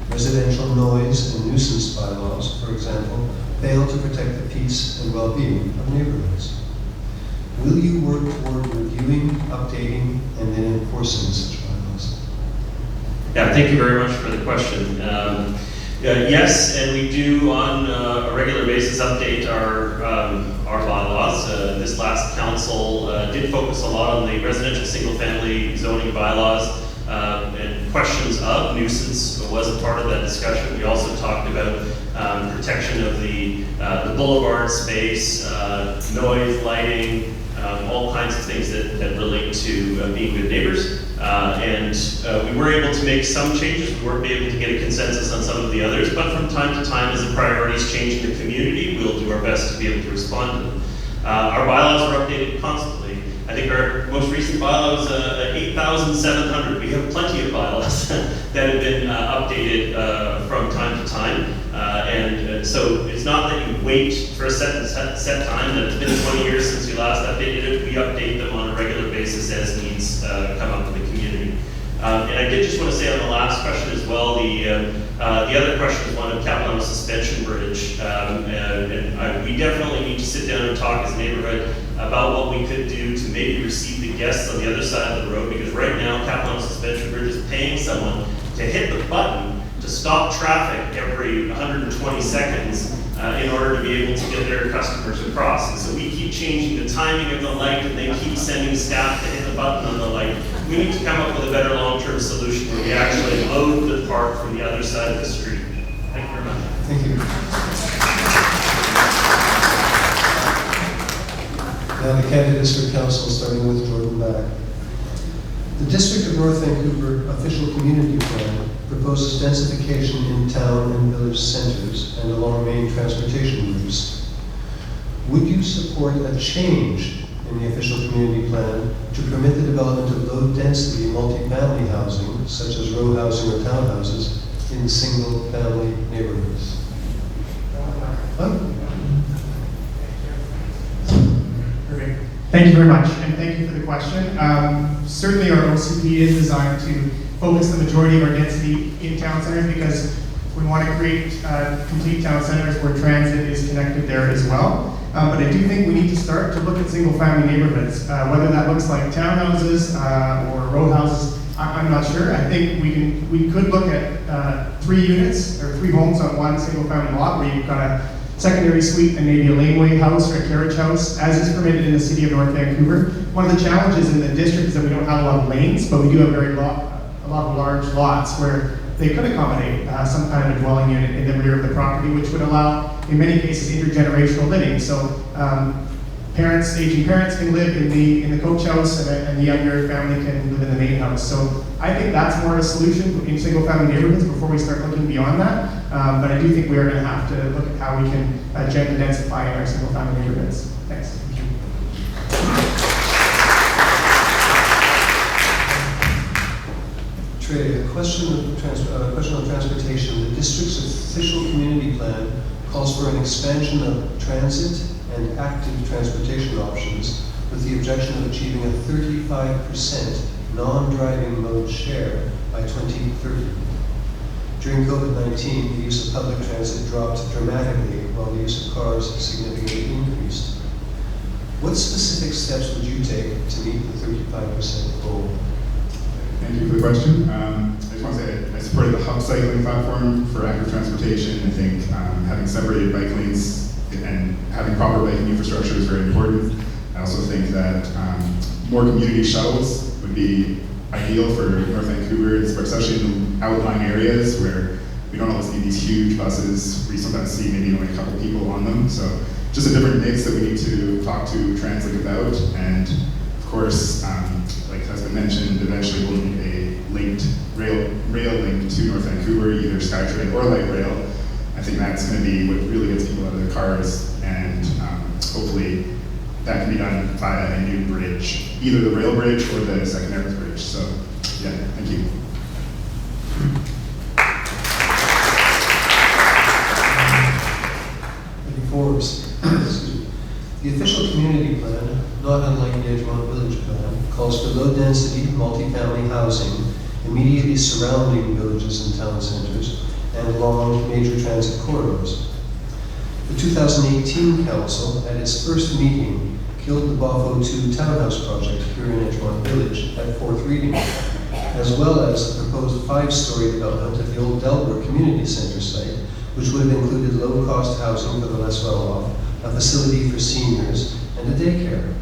Residential noise and nuisance bylaws, for example, fail to protect the peace and well-being of neighborhoods. Will you work toward reviewing, updating, and then enforcing such bylaws? Yeah, thank you very much for the question. Yes, and we do on a regular basis update our bylaws. This last council did focus a lot on the residential single-family zoning bylaws, and questions of nuisance was a part of that discussion. We also talked about protection of the boulevard space, noise, lighting, all kinds of things that relate to being good neighbors. We were able to make some changes. We weren't able to get a consensus on some of the others, but from time to time, as the priorities change in the community, we'll do our best to be able to respond to them. Our bylaws are updated constantly. I think our most recent bylaw was 8,700. We have plenty of bylaws that have been updated from time to time. So it's not that you wait for a set time, that it's been 20 years since you last updated it. We update them on a regular basis as needs come up in the community. And I did just want to say on the last question as well, the other question is one of Capilano Suspension Bridge. We definitely need to sit down and talk as a neighborhood about what we could do to maybe receive the guests on the other side of the road, because right now Capilano Suspension Bridge is paying someone to hit the button to stop traffic every 120 seconds in order to be able to get their customers across. And so we keep changing the timing of the light, and they keep sending staff to hit the button on the light. We need to come up with a better long-term solution where we actually load the park from the other side of the street. Thank you very much. Thank you. Now the candidates for council, starting with Jordan Back. The District of North Vancouver Official Community Plan proposes densification in town and village centers and along main transportation routes. Would you support a change in the official community plan to permit the development of low-density multifamily housing, such as row housing or townhouses, in single-family neighborhoods? Perfect. Thank you very much, and thank you for the question. Certainly our OCP is designed to focus the majority of our density in town centers, because we want to create complete town centers where transit is connected there as well. But I do think we need to start to look at single-family neighborhoods, whether that looks like townhouses or row houses. I'm not sure. I think we could look at 3 units or 3 homes on one single-family lot, where you've got a secondary suite and maybe a laneway house or a carriage house, as is permitted in the city of North Vancouver. One of the challenges in the district is that we don't have a lot of lanes, but we do have a lot of large lots where they could accommodate some kind of dwelling unit in the rear of the property, which would allow, in many cases, intergenerational living. So aging parents can live in the coach house, and the younger family can live in the main house. So I think that's more a solution in single-family neighborhoods before we start looking beyond that. But I do think we are going to have to look at how we can gently densify in our single-family neighborhoods. Thanks. Trey, a question on transportation. The district's official community plan calls for an expansion of transit and active transportation options with the objection of achieving a 35% non-driving mode share by 2030. During COVID-19, the use of public transit dropped dramatically while the use of cars significantly increased. What specific steps would you take to meet the 35% goal? Thank you for the question. I just want to say I supported the hub cycling platform for active transportation. I think having separated bike lanes and having proper biking infrastructure is very important. I also think that more community shuttles would be ideal for North Vancouver, especially in the outlying areas where we don't always need these huge buses. We sometimes see maybe only a couple people on them. So just a different mix that we need to talk to Translink about. And of course, like has been mentioned, eventually we'll need a linked rail link to North Vancouver, either SkyTrain or light rail. I think that's going to be what really gets people out of their cars, and hopefully that can be done via a new bridge, either the rail bridge or the secondary bridge. So, yeah, thank you. Forbes. The official community plan, not unlike the Edgemont Village Plan, calls for low-density multifamily housing immediately surrounding villages and town centers and along major transit corridors. The 2018 Council, at its first meeting, killed the BOFO 2 townhouse project here in Edgemont Village at fourth reading. as well as the proposed 5-story development at the old Delbert Community Center site, which would have included low-cost housing for the less well-off, a facility for seniors, and a daycare.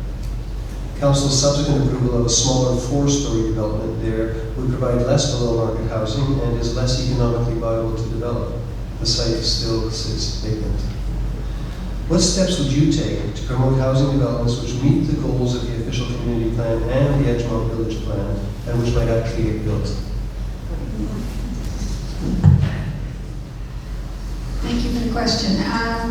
Council's subsequent approval of a smaller 4-story development there would provide less below-market housing and is less economically viable to develop. The site still sits vacant. What steps would you take to promote housing developments which meet the goals of the official community plan and the Edgemont Village plan, and which might actually get built? Thank you for the question.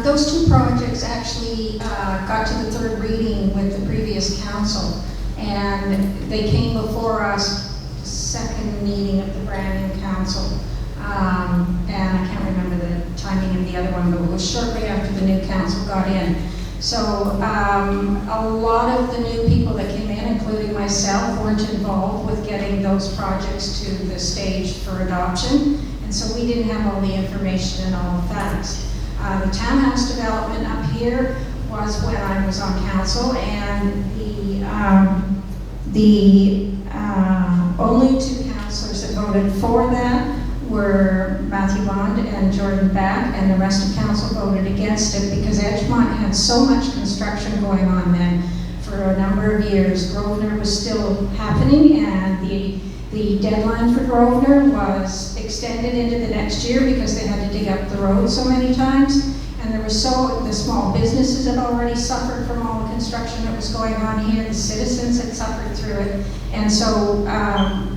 Those two projects actually got to the third reading with the previous council, and they came before us second meeting of the brand new council. And I can't remember the timing of the other one, but it was shortly after the new council got in. So a lot of the new people that came in, including myself, weren't involved with getting those projects to the stage for adoption. And so we didn't have all the information and all the facts. The townhouse development up here was when I was on council, and the only two councillors that voted for that were Matthew Bond and Jordan Back, and the rest of council voted against it because Edgemont had so much construction going on then for a number of years. Grosvenor was still happening, and the deadline for Grosvenor was extended into the next year because they had to dig up the road so many times. And the small businesses had already suffered from all the construction that was going on here. The citizens had suffered through it. And so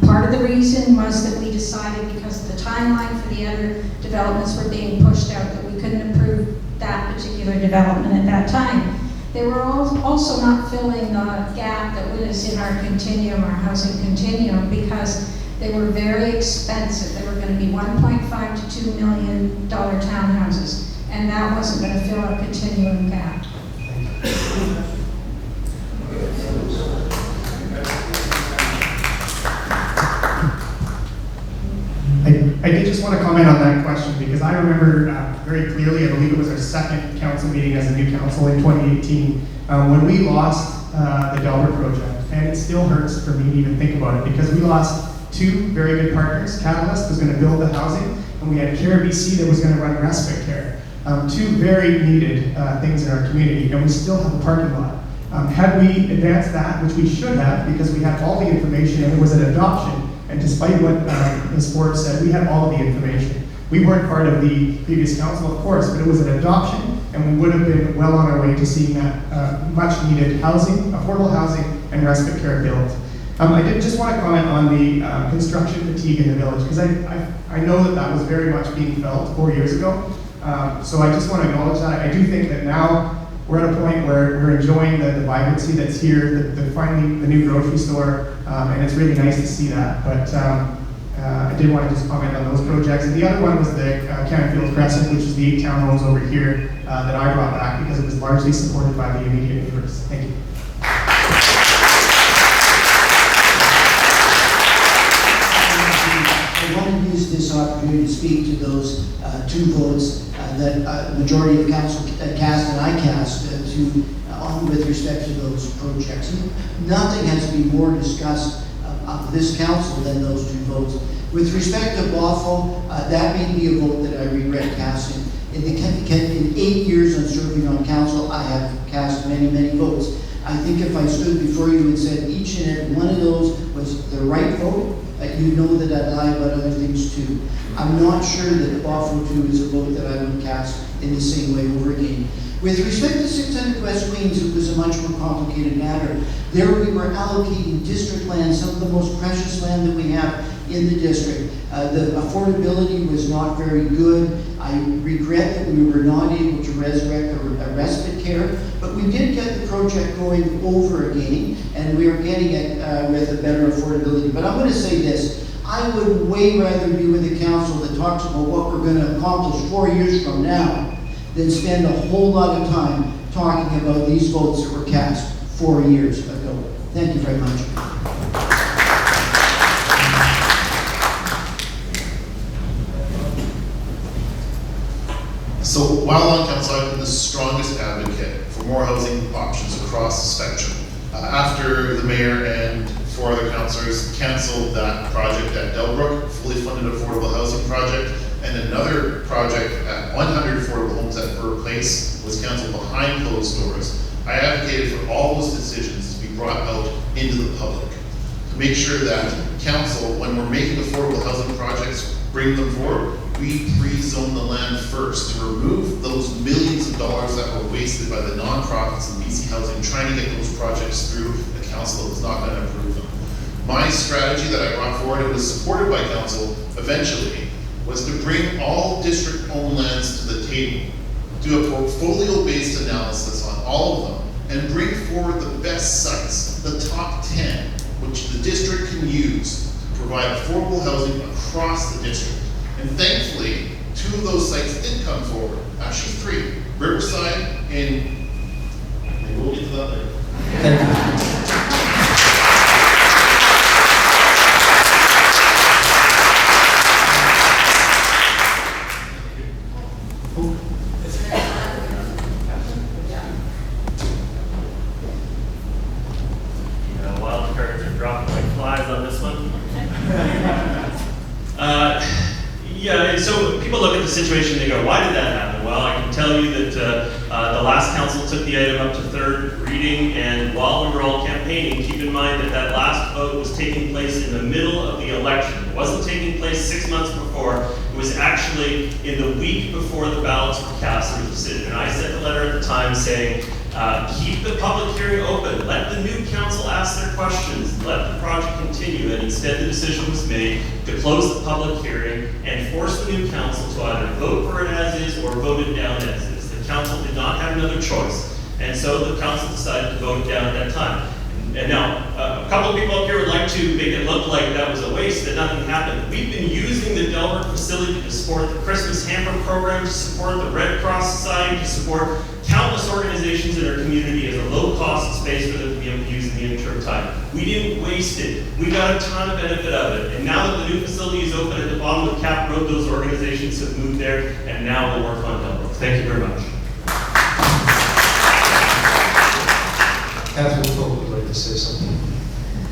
part of the reason was that we decided, because the timeline for the other developments were being pushed out, that we couldn't approve that particular development at that time. They were also not filling the gap that was in our continuum, our housing continuum, because they were very expensive. They were going to be $1.5 to $2 million townhouses. And that wasn't going to fill our continuum gap. I did just want to comment on that question because I remember very clearly, I believe it was our second council meeting as a new council in 2018, when we lost the Delbert project. And it still hurts for me to even think about it because we lost two very good partners. Catalyst was going to build the housing, and we had Care BC that was going to run respite care. Two very needed things in our community, and we still have a parking lot. Had we advanced that, which we should have, because we had all the information and it was an adoption, and despite what Ms. Ford said, we had all of the information. We weren't part of the previous council, of course, but it was an adoption, and we would have been well on our way to seeing that much needed housing, affordable housing, and respite care built. I did just want to comment on the construction fatigue in the village, because I know that was very much being felt 4 years ago. So I just want to acknowledge that. I do think that now we're at a point where we're enjoying the vibrancy that's here, finally the new grocery store, and it's really nice to see that. But I did want to just comment on those projects. And the other one was the Canfield Crescent, which is the 8 townhomes over here that I brought back because it was largely supported by the immediate neighbors. Thank you. I want to use this opportunity to speak to those two votes that the majority of the council cast and I cast with respect to those projects. Nothing has been more discussed of this council than those two votes. With respect to Bothell, that may be a vote that I regret casting. In 8 years of serving on council, I have cast many, many votes. I think if I stood before you and said each and every one of those was the right vote, you know that I'd lie about other things too. I'm not sure that Bothell 2 is a vote that I would cast in the same way over again. With respect to 600 West Queens, it was a much more complicated matter. There we were allocating district land, some of the most precious land that we have in the district. The affordability was not very good. I regret that we were not able to resurrect a respite care, but we did get the project going over again, and we are getting it with a better affordability. But I'm going to say this. I would way rather be with a council that talks about what we're going to accomplish 4 years from now than spend a whole lot of time talking about these votes that were cast 4 years ago. Thank you very much. So while on council, I've been the strongest advocate for more housing options across the spectrum. After the mayor and four other councillors canceled that project at Delbrook, fully funded affordable housing project, and another project at 100 affordable homes at Burr Place was canceled behind closed doors. I advocated for all those decisions to be brought out into the public, to make sure that council, when we're making affordable housing projects, bring them forward, we pre-zone the land first to remove those millions of dollars that were wasted by the nonprofits in BC Housing trying to get those projects through a council that was not going to approve them. My strategy that I brought forward and was supported by council eventually was to bring all district-owned lands to the table, do a portfolio-based analysis on all of them, and bring forward the best sites, the top 10, which the district can use to provide affordable housing across the district. And thankfully, 2 of those sites did come forward, actually 3, Riverside and maybe we'll get to that later. Thank you. Wild cards are dropping like flies on this one. Yeah, so people look at the situation and they go, why did that happen? Well, I can tell you that the last council took the item up to 3rd reading, and while we were all campaigning, keep in mind that that last vote was taking place in the middle of the election. It wasn't taking place 6 months before. It was actually in the week before the ballots were cast. There was a decision. And I sent a letter at the time saying, keep the public hearing open. Let the new council ask their questions. Let the project continue. And instead the decision was made to close the public hearing and force the new council to either vote for it as is or vote it down as is. The council did not have another choice. And so the council decided to vote it down at that time. And now, a couple of people up here would like to make it look like that was a waste, that nothing happened. We've been using the Delbrook facility to support the Christmas hamper program, to support the Red Cross Society, to support countless organizations in our community as a low-cost space for them to be able to use in the interim time. We didn't waste it. We got a ton of benefit of it. And now that the new facility is open at the bottom of Cap Road, those organizations have moved there, and now we'll work on Delbrook. Thank you very much. Catherine Pope would like to say something.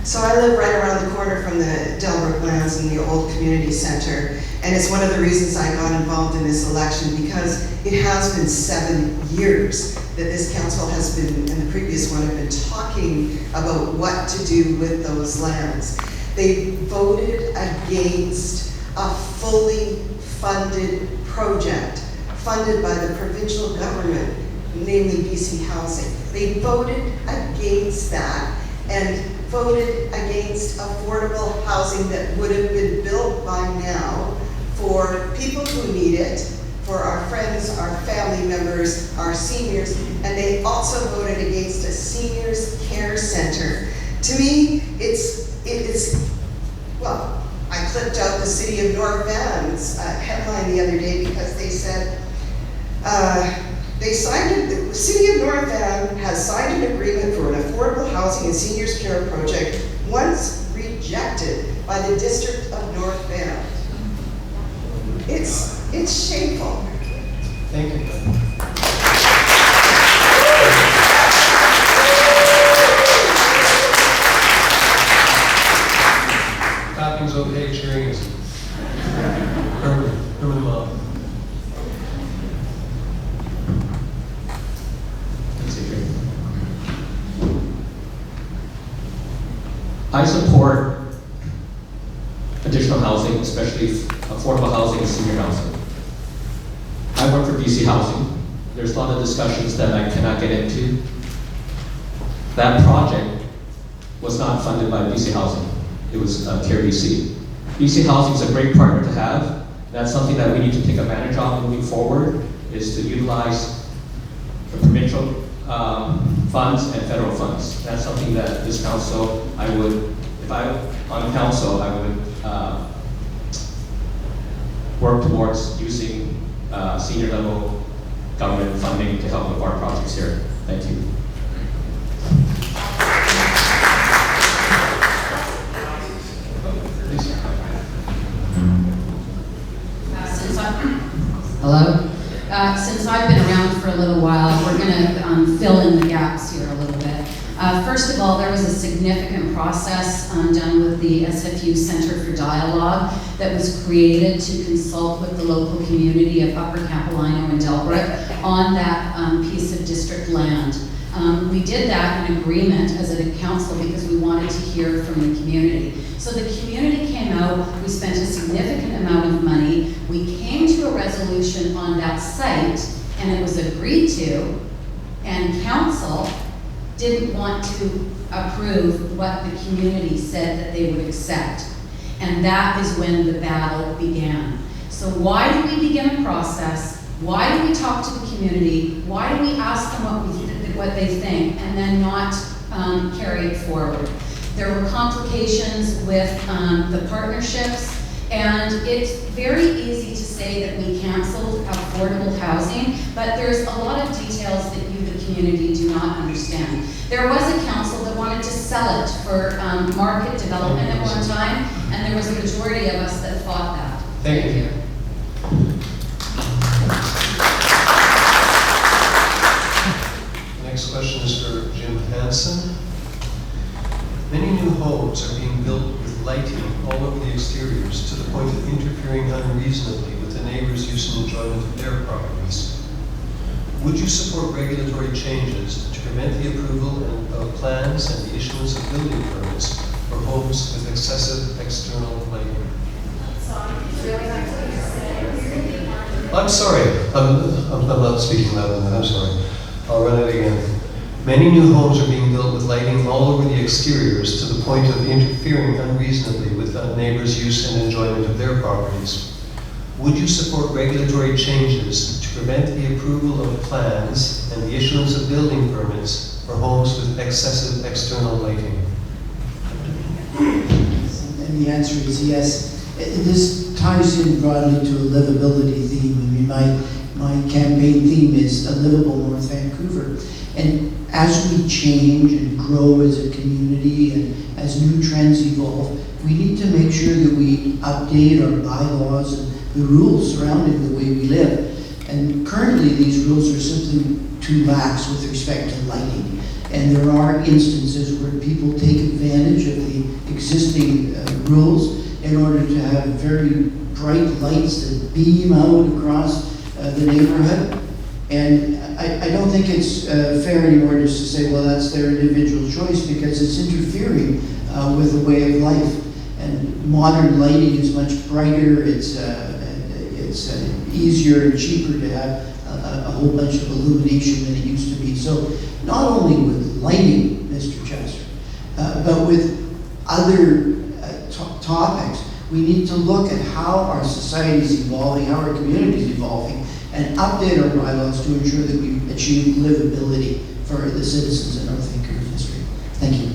So I live right around the corner from the Delbrook lands in the old community center, and it's one of the reasons I got involved in this election, because it has been 7 years that this council has been, and the previous one, have been talking about what to do with those lands. They voted against a fully funded project funded by the provincial government, namely BC Housing. They voted against that and voted against affordable housing that would have been built by now for people who need it, for our friends, our family members, our seniors, and they also voted against a seniors care center. To me, well, I clipped out the City of North Van's headline the other day because they said, the City of North Van has signed an agreement for an affordable housing and seniors care project once rejected by the District of North Van. It's shameful. Thank you. Clapping's okay, cheering is permanent law. I support additional housing, especially affordable housing and senior housing. I work for BC Housing. There's a lot of discussions that I cannot get into. That project was not funded by BC Housing. It was CareBC. BC Housing is a great partner to have. That's something that we need to take advantage of moving forward, is to utilize the provincial funds and federal funds. That's something that this council, if I were on council, I would work towards using senior level government funding to help with our projects here. Thank you. Hello? Since I've been around for a little while, we're going to fill in the gaps here a little bit. First of all, there was a significant process done with the SFU Center for Dialogue that was created to consult with the local community of Upper Capilano and Delbrook on that piece of district land. We did that in agreement as a council because we wanted to hear from the community. So the community came out, we spent a significant amount of money, we came to a resolution on that site, and it was agreed to, and council didn't want to approve what the community said that they would accept. And that is when the battle began. So why do we begin a process? Why do we talk to the community? Why do we ask them what they think and then not carry it forward? There were complications with the partnerships, and it's very easy to say that we canceled affordable housing, but there's a lot of details that you, the community, do not understand. There was a council that wanted to sell it for market development at one time, and there was a majority of us that fought that. Thank you. Next question is for Jim Hansen. Many new homes are being built with lighting all over the exteriors to the point of interfering unreasonably with the neighbors' use and enjoyment of their properties. Would you support regulatory changes to prevent the approval of plans and the issuance of building permits for homes with excessive external lighting? I'm sorry, I'm not speaking loud enough, I'm sorry. I'll run it again. Many new homes are being built with lighting all over the exteriors to the point of interfering unreasonably with neighbors' use and enjoyment of their properties. Would you support regulatory changes to prevent the approval of plans and the issuance of building permits for homes with excessive external lighting? And the answer is yes. This ties in broadly to a livability theme. I mean, my campaign theme is a livable North Vancouver. And as we change and grow as a community and as new trends evolve, we need to make sure that we update our bylaws and the rules surrounding the way we live. And currently these rules are simply too lax with respect to lighting. And there are instances where people take advantage of the existing rules in order to have very bright lights that beam out across the neighborhood. And I don't think it's fair anymore just to say, well, that's their individual choice, because it's interfering with the way of life. And modern lighting is much brighter, it's easier and cheaper to have a whole bunch of illumination than it used to be. So not only with lighting, Mr. Chester, but with other topics, we need to look at how our society is evolving, how our community is evolving, and update our bylaws to ensure that we achieve livability for the citizens in North Vancouver District. Thank you.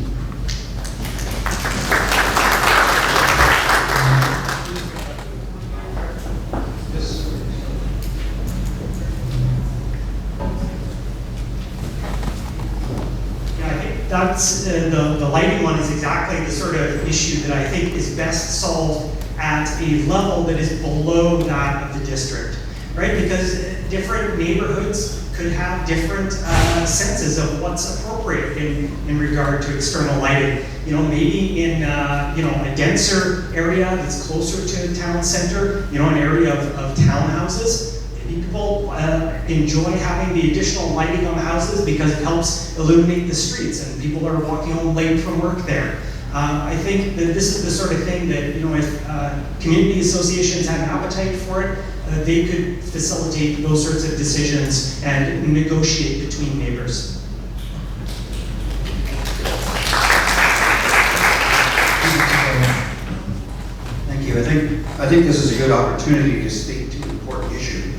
That's the lighting one is exactly the sort of issue that I think is best solved at a level that is below that of the district, right? Because different neighborhoods could have different senses of what's appropriate in regard to external lighting. You know, maybe in a denser area that's closer to a town center, you know, an area of townhouses. People enjoy having the additional lighting on the houses because it helps illuminate the streets, and people are walking home late from work there. I think that this is the sort of thing that, you know, if community associations had an appetite for it, they could facilitate those sorts of decisions and negotiate between neighbors. Thank you. I think this is a good opportunity to speak to an important issue.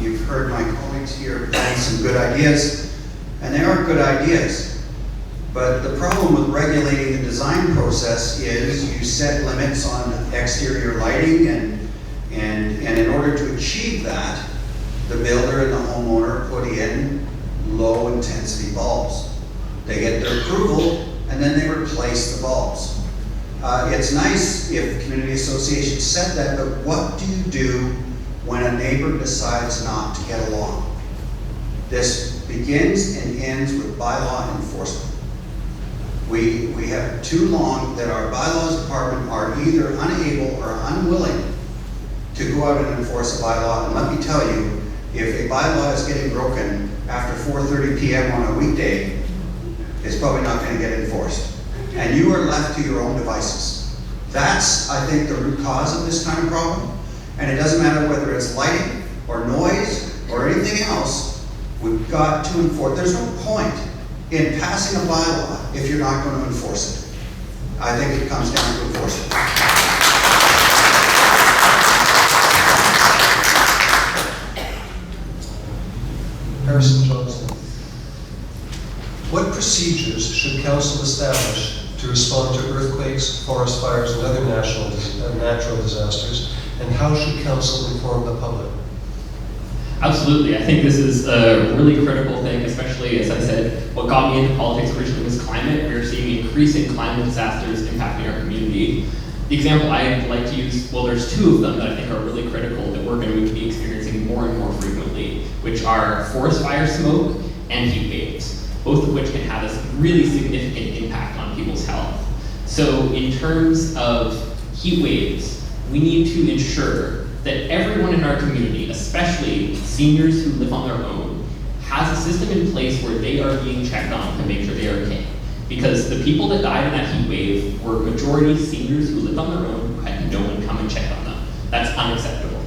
You've heard my colleagues here provide some good ideas, and they are good ideas. But the problem with regulating the design process is you set limits on exterior lighting, and in order to achieve that, the builder and the homeowner put in low intensity bulbs. They get their approval, and then they replace the bulbs. It's nice if community associations said that, but what do you do when a neighbor decides not to get along? This begins and ends with bylaw enforcement. We have too long that our bylaws department are either unable or unwilling to go out and enforce a bylaw. And let me tell you, if a bylaw is getting broken after 4:30 p.m. on a weekday, it's probably not going to get enforced. And you are left to your own devices. That's, I think, the root cause of this kind of problem. And it doesn't matter whether it's lighting or noise or anything else, we've got to enforce. There's no point in passing a bylaw if you're not going to enforce it. I think it comes down to enforcement. Harrison Johnson. What procedures should council establish to respond to earthquakes, forest fires, and other natural disasters, and how should council inform the public? Absolutely. I think this is a really critical thing, especially, as I said, what got me into politics originally was climate. We're seeing increasing climate disasters impacting our community. The example I'd like to use, well, there's two of them that I think are really critical that we're going to be experiencing more and more frequently, which are forest fire smoke and heat waves, both of which can have a really significant impact on people's health. So in terms of heat waves, we need to ensure that everyone in our community, especially seniors who live on their own, has a system in place where they are being checked on to make sure they are okay. Because the people that died in that heat wave were majority seniors who lived on their own, who had no one come and check on them. That's unacceptable.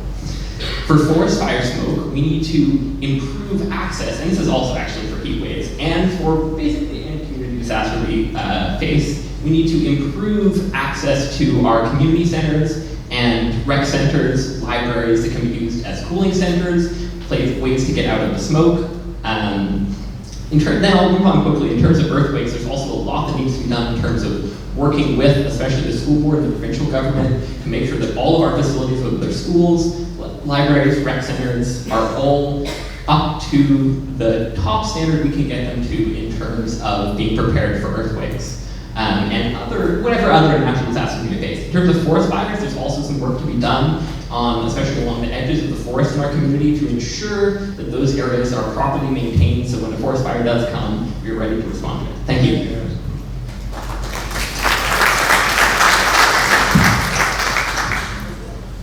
For forest fire smoke, we need to improve access, and this is also actually for heat waves, and for basically any community disaster we face, we need to improve access to our community centers and rec centers, libraries that can be used as cooling centers, ways to get out of the smoke. Then I'll move on quickly. In terms of earthquakes, there's also a lot that needs to be done in terms of working with, especially the school board and the provincial government, to make sure that all of our facilities, whether they're schools, libraries, rec centers, are all up to the top standard we can get them to in terms of being prepared for earthquakes. And whatever other natural disasters we may face. In terms of forest fires, there's also some work to be done on, especially along the edges of the forest in our community, to ensure that those areas are properly maintained so when a forest fire does come, we're ready to respond to it. Thank you.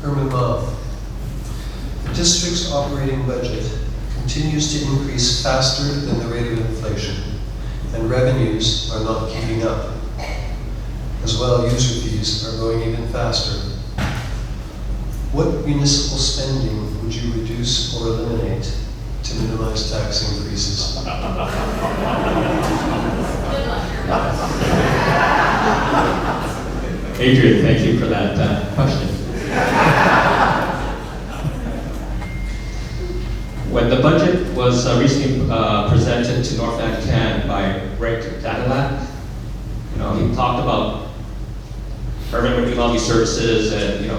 Herman Moth. The district's operating budget continues to increase faster than the rate of inflation, and revenues are not keeping up. As well, user fees are going even faster. What municipal spending would you reduce or eliminate to minimize tax increases? Adrian, thank you for that question. When the budget was recently presented to North Van by Rick Dadalat, he talked about urban renewable services, and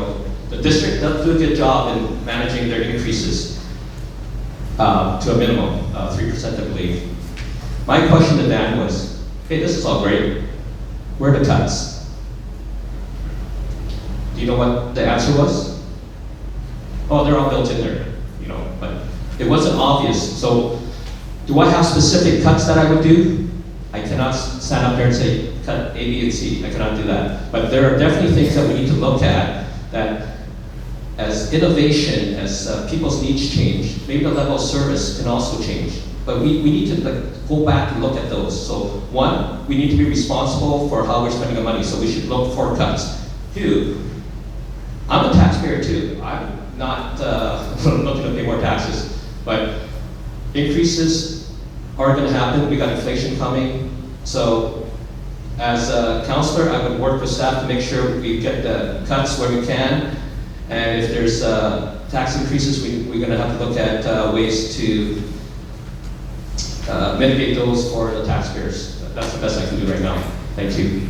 the district does do a good job in managing their increases to a minimum, 3%, I believe. My question to Dan was, hey, this is all great. Where are the cuts? Do you know what the answer was? Oh, they're all built in there, but it wasn't obvious. So, do I have specific cuts that I would do? I cannot stand up there and say, cut A, B, and C. I cannot do that. But there are definitely things that we need to look at that as innovation, as people's needs change, maybe the level of service can also change. But we need to go back and look at those. So one, we need to be responsible for how we're spending our money. So we should look for cuts. Two, I'm a taxpayer too. I'm not looking to pay more taxes. But increases are going to happen. We got inflation coming. So as a counselor, I would work with staff to make sure we get the cuts where we can. And if there's tax increases, we're going to have to look at ways to mitigate those for the taxpayers. That's the best I can do right now. Thank you.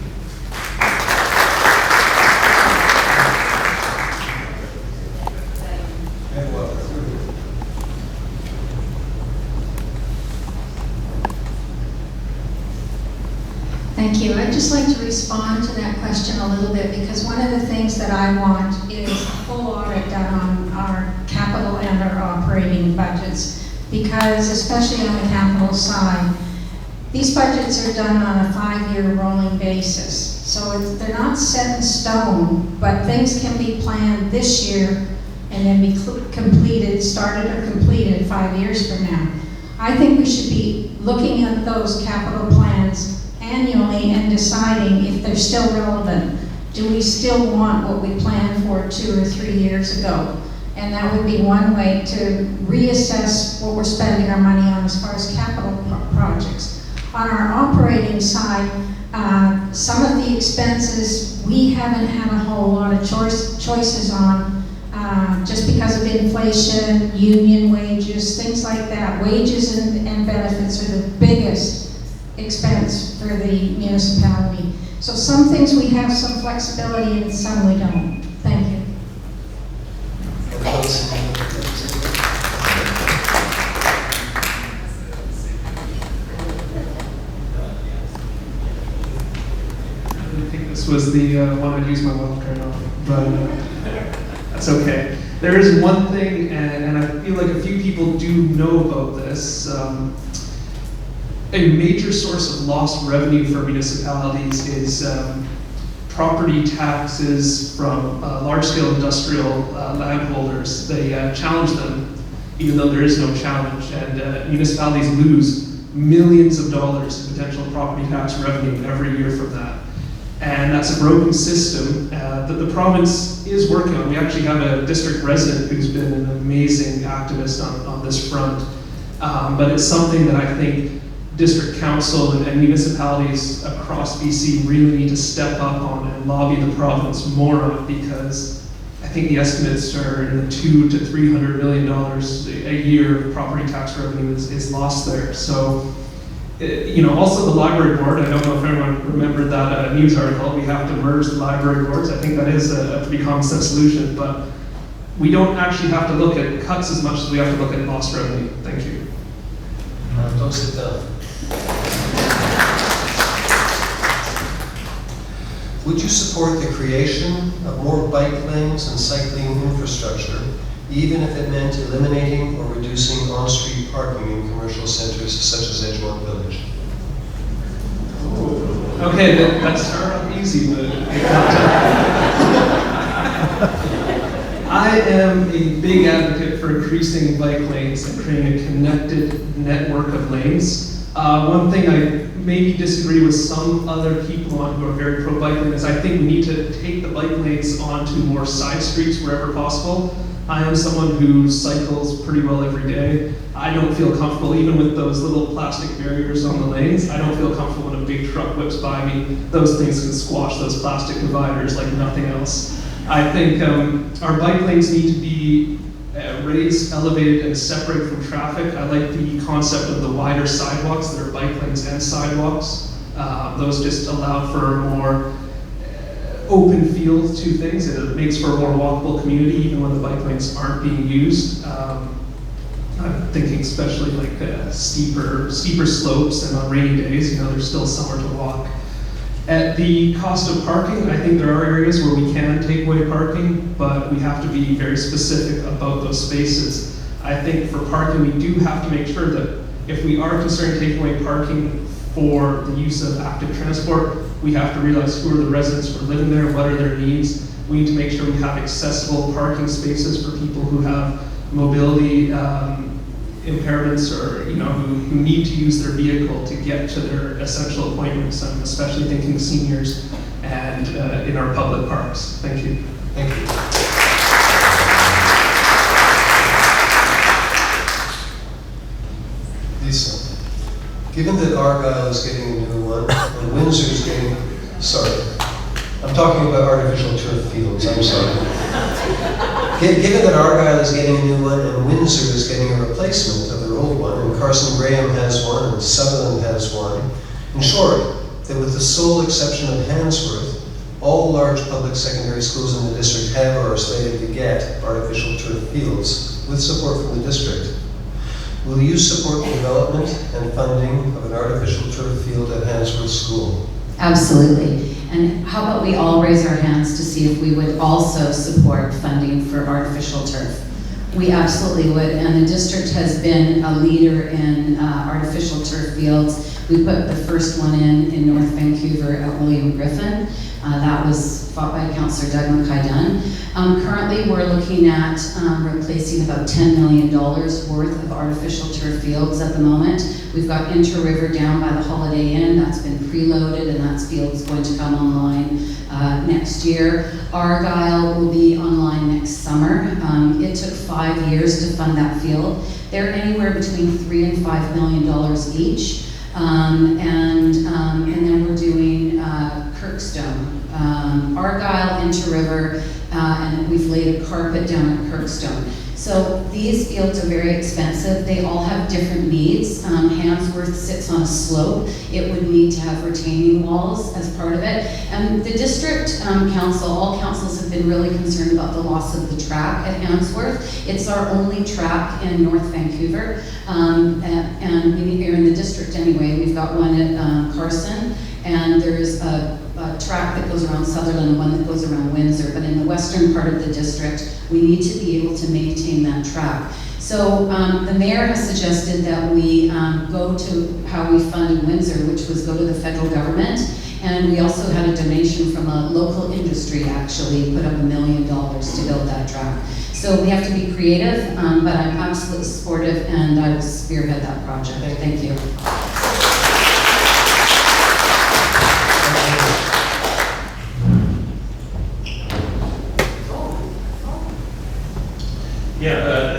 Thank you. I'd just like to respond to that question a little bit, because one of the things that I want is a full audit done on our capital and our operating budgets, because especially on the capital side, these budgets are done on a 5-year rolling basis. So they're not set in stone, but things can be planned this year and then be started or completed 5 years from now. I think we should be looking at those capital plans annually and deciding if they're still relevant. Do we still want what we planned for 2 or 3 years ago? And that would be one way to reassess what we're spending our money on as far as capital projects. On our operating side, some of the expenses we haven't had a whole lot of choices on, just because of inflation, union wages, things like that. Wages and benefits are the biggest expense for the municipality. So some things we have some flexibility and some we don't. Thank you. I think this was the one I'd use my wild card on, but that's okay. There is one thing, and I feel like a few people do know about this. A major source of lost revenue for municipalities is property taxes from large-scale industrial landholders. They challenge them, even though there is no challenge, and municipalities lose millions of dollars in potential property tax revenue every year from that. And that's a broken system that the province is working on. We actually have a district resident who's been an amazing activist on this front. But it's something that I think district council and municipalities across BC really need to step up on and lobby the province more on, because I think the estimates are in the $200 to $300 million a year of property tax revenue is lost there. So, also the library board, I don't know if everyone remembered that news article. We have to merge the library boards. I think that is a pretty common sense solution, but we don't actually have to look at cuts as much as we have to look at lost revenue. Thank you. Don't sit down. Would you support the creation of more bike lanes and cycling infrastructure, even if it meant eliminating or reducing on-street parking in commercial centers such as Edgemont Village? Okay, that started off easy, but I am a big advocate for increasing bike lanes and creating a connected network of lanes. One thing I maybe disagree with some other people on who are very pro-bike lane is I think we need to take the bike lanes onto more side streets wherever possible. I am someone who cycles pretty well every day. I don't feel comfortable, even with those little plastic barriers on the lanes, I don't feel comfortable when a big truck whips by me. Those things can squash those plastic dividers like nothing else. I think our bike lanes need to be raised, elevated, and separated from traffic. I like the concept of the wider sidewalks that are bike lanes and sidewalks. Those just allow for a more open feel to things. It makes for a more walkable community even when the bike lanes aren't being used. I'm thinking especially like steeper slopes, and on rainy days, there's still somewhere to walk. At the cost of parking, I think there are areas where we can take away parking, but we have to be very specific about those spaces. I think for parking, we do have to make sure that if we are concerned taking away parking for the use of active transport, we have to realize who are the residents who are living there, what are their needs. We need to make sure we have accessible parking spaces for people who have mobility impairments, or who need to use their vehicle to get to their essential appointments. I'm especially thinking seniors and in our public parks. Thank you. Thank you. Lisa, given that Argyle is getting a new one and Windsor is getting, I'm talking about artificial turf fields, I'm sorry. Given that Argyle is getting a new one and Windsor is getting a replacement of their old one, and Carson Graham has one and Sutherland has one, in short, that with the sole exception of Handsworth, all large public secondary schools in the district have or are slated to get artificial turf fields with support from the district. Will you support the development and funding of an artificial turf field at Handsworth School? Absolutely. And how about we all raise our hands to see if we would also support funding for artificial turf? We absolutely would, and the district has been a leader in artificial turf fields. We put the first one in North Vancouver at William Griffin. That was fought by Councillor Doug McKay-Dunn. Currently, we're looking at replacing about $10 million worth of artificial turf fields at the moment. We've got Inter-River down by the Holiday Inn. That's been preloaded, and that field's going to come online next year. Argyle will be online next summer. It took 5 years to fund that field. They're anywhere between $3 and $5 million each. And then we're doing Kirkstone, Argyle, Inter-River, and we've laid a carpet down at Kirkstone. So these fields are very expensive. They all have different needs. Handsworth sits on a slope. It would need to have retaining walls as part of it. And the district council, all councils have been really concerned about the loss of the track at Handsworth. It's our only track in North Vancouver. And we are in the district anyway. We've got one at Carson, and there's a track that goes around Sutherland and one that goes around Windsor. But in the western part of the district, we need to be able to maintain that track. So the mayor has suggested that we go to how we funded Windsor, which was go to the federal government. And we also had a donation from a local industry, actually, put up $1 million to build that track. So we have to be creative, but I'm absolutely supportive, and I will spearhead that project. Thank you.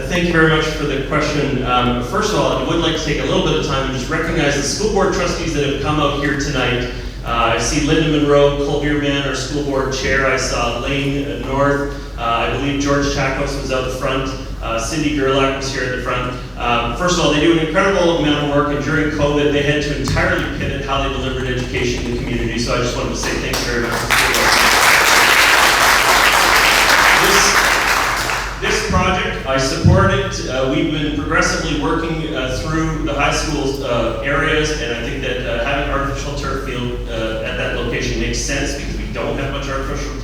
Thank you very much for the question. First of all, I would like to take a little bit of time and just recognize the school board trustees that have come out here tonight. I see Linda Monroe, Cole Bierman, our school board chair. I saw Lane North. I believe George Chacos was out the front. Cindy Gerlach was here at the front. First of all, they do an incredible amount of work, and during COVID, they had to entirely pivot how they delivered education in the community. So I just wanted to say thank you very much for the school board. This project, I support it. We've been progressively working through the high school areas, and I think that having artificial turf field at that location makes sense because we don't have much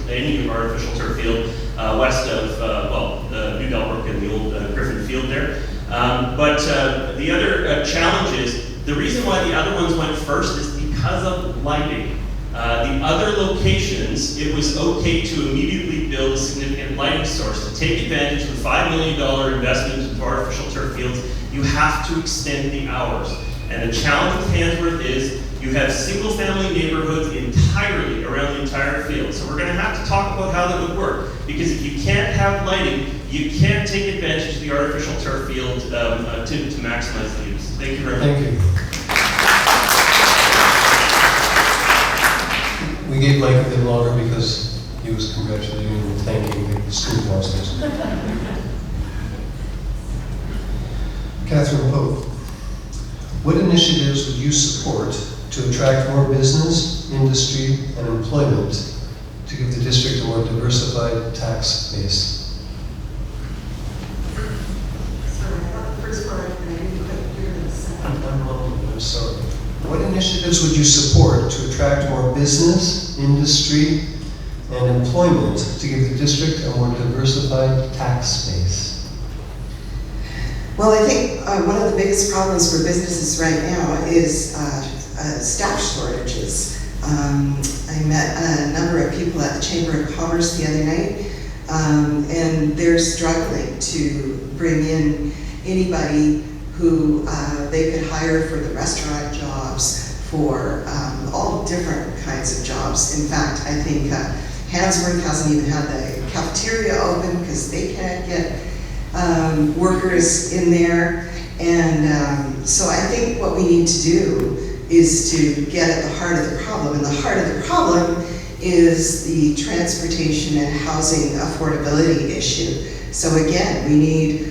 any artificial turf field west of New Delbrook and the old Griffin Field there. But the other challenge is the reason why the other ones went first is because of lighting. The other locations, it was okay to immediately build a significant lighting source. To take advantage of the $5 million investment into artificial turf fields, you have to extend the hours. And the challenge with Handsworth is you have single-family neighborhoods entirely around the entire field. So we're going to have to talk about how that would work. Because if you can't have lighting, you can't take advantage of the artificial turf field to maximize the use. Thank you very much. Thank you. We gave Mike a bit longer because he was congratulating and thanking the school counselors. Catherine Pope, what initiatives would you support to attract more business, industry, and employment to give the district a more diversified tax base? Sorry, I thought the first part, and I didn't quite hear the second. I'm sorry. What initiatives would you support to attract more business, industry, and employment to give the district a more diversified tax base? Well, I think one of the biggest problems for businesses right now is staff shortages. I met a number of people at the Chamber of Commerce the other night, and they're struggling to bring in anybody who they could hire for the restaurant jobs, for all different kinds of jobs. In fact, I think Handsworth hasn't even had the cafeteria open because they can't get workers in there. And so I think what we need to do is to get at the heart of the problem. And the heart of the problem is the transportation and housing affordability issue. So again, we need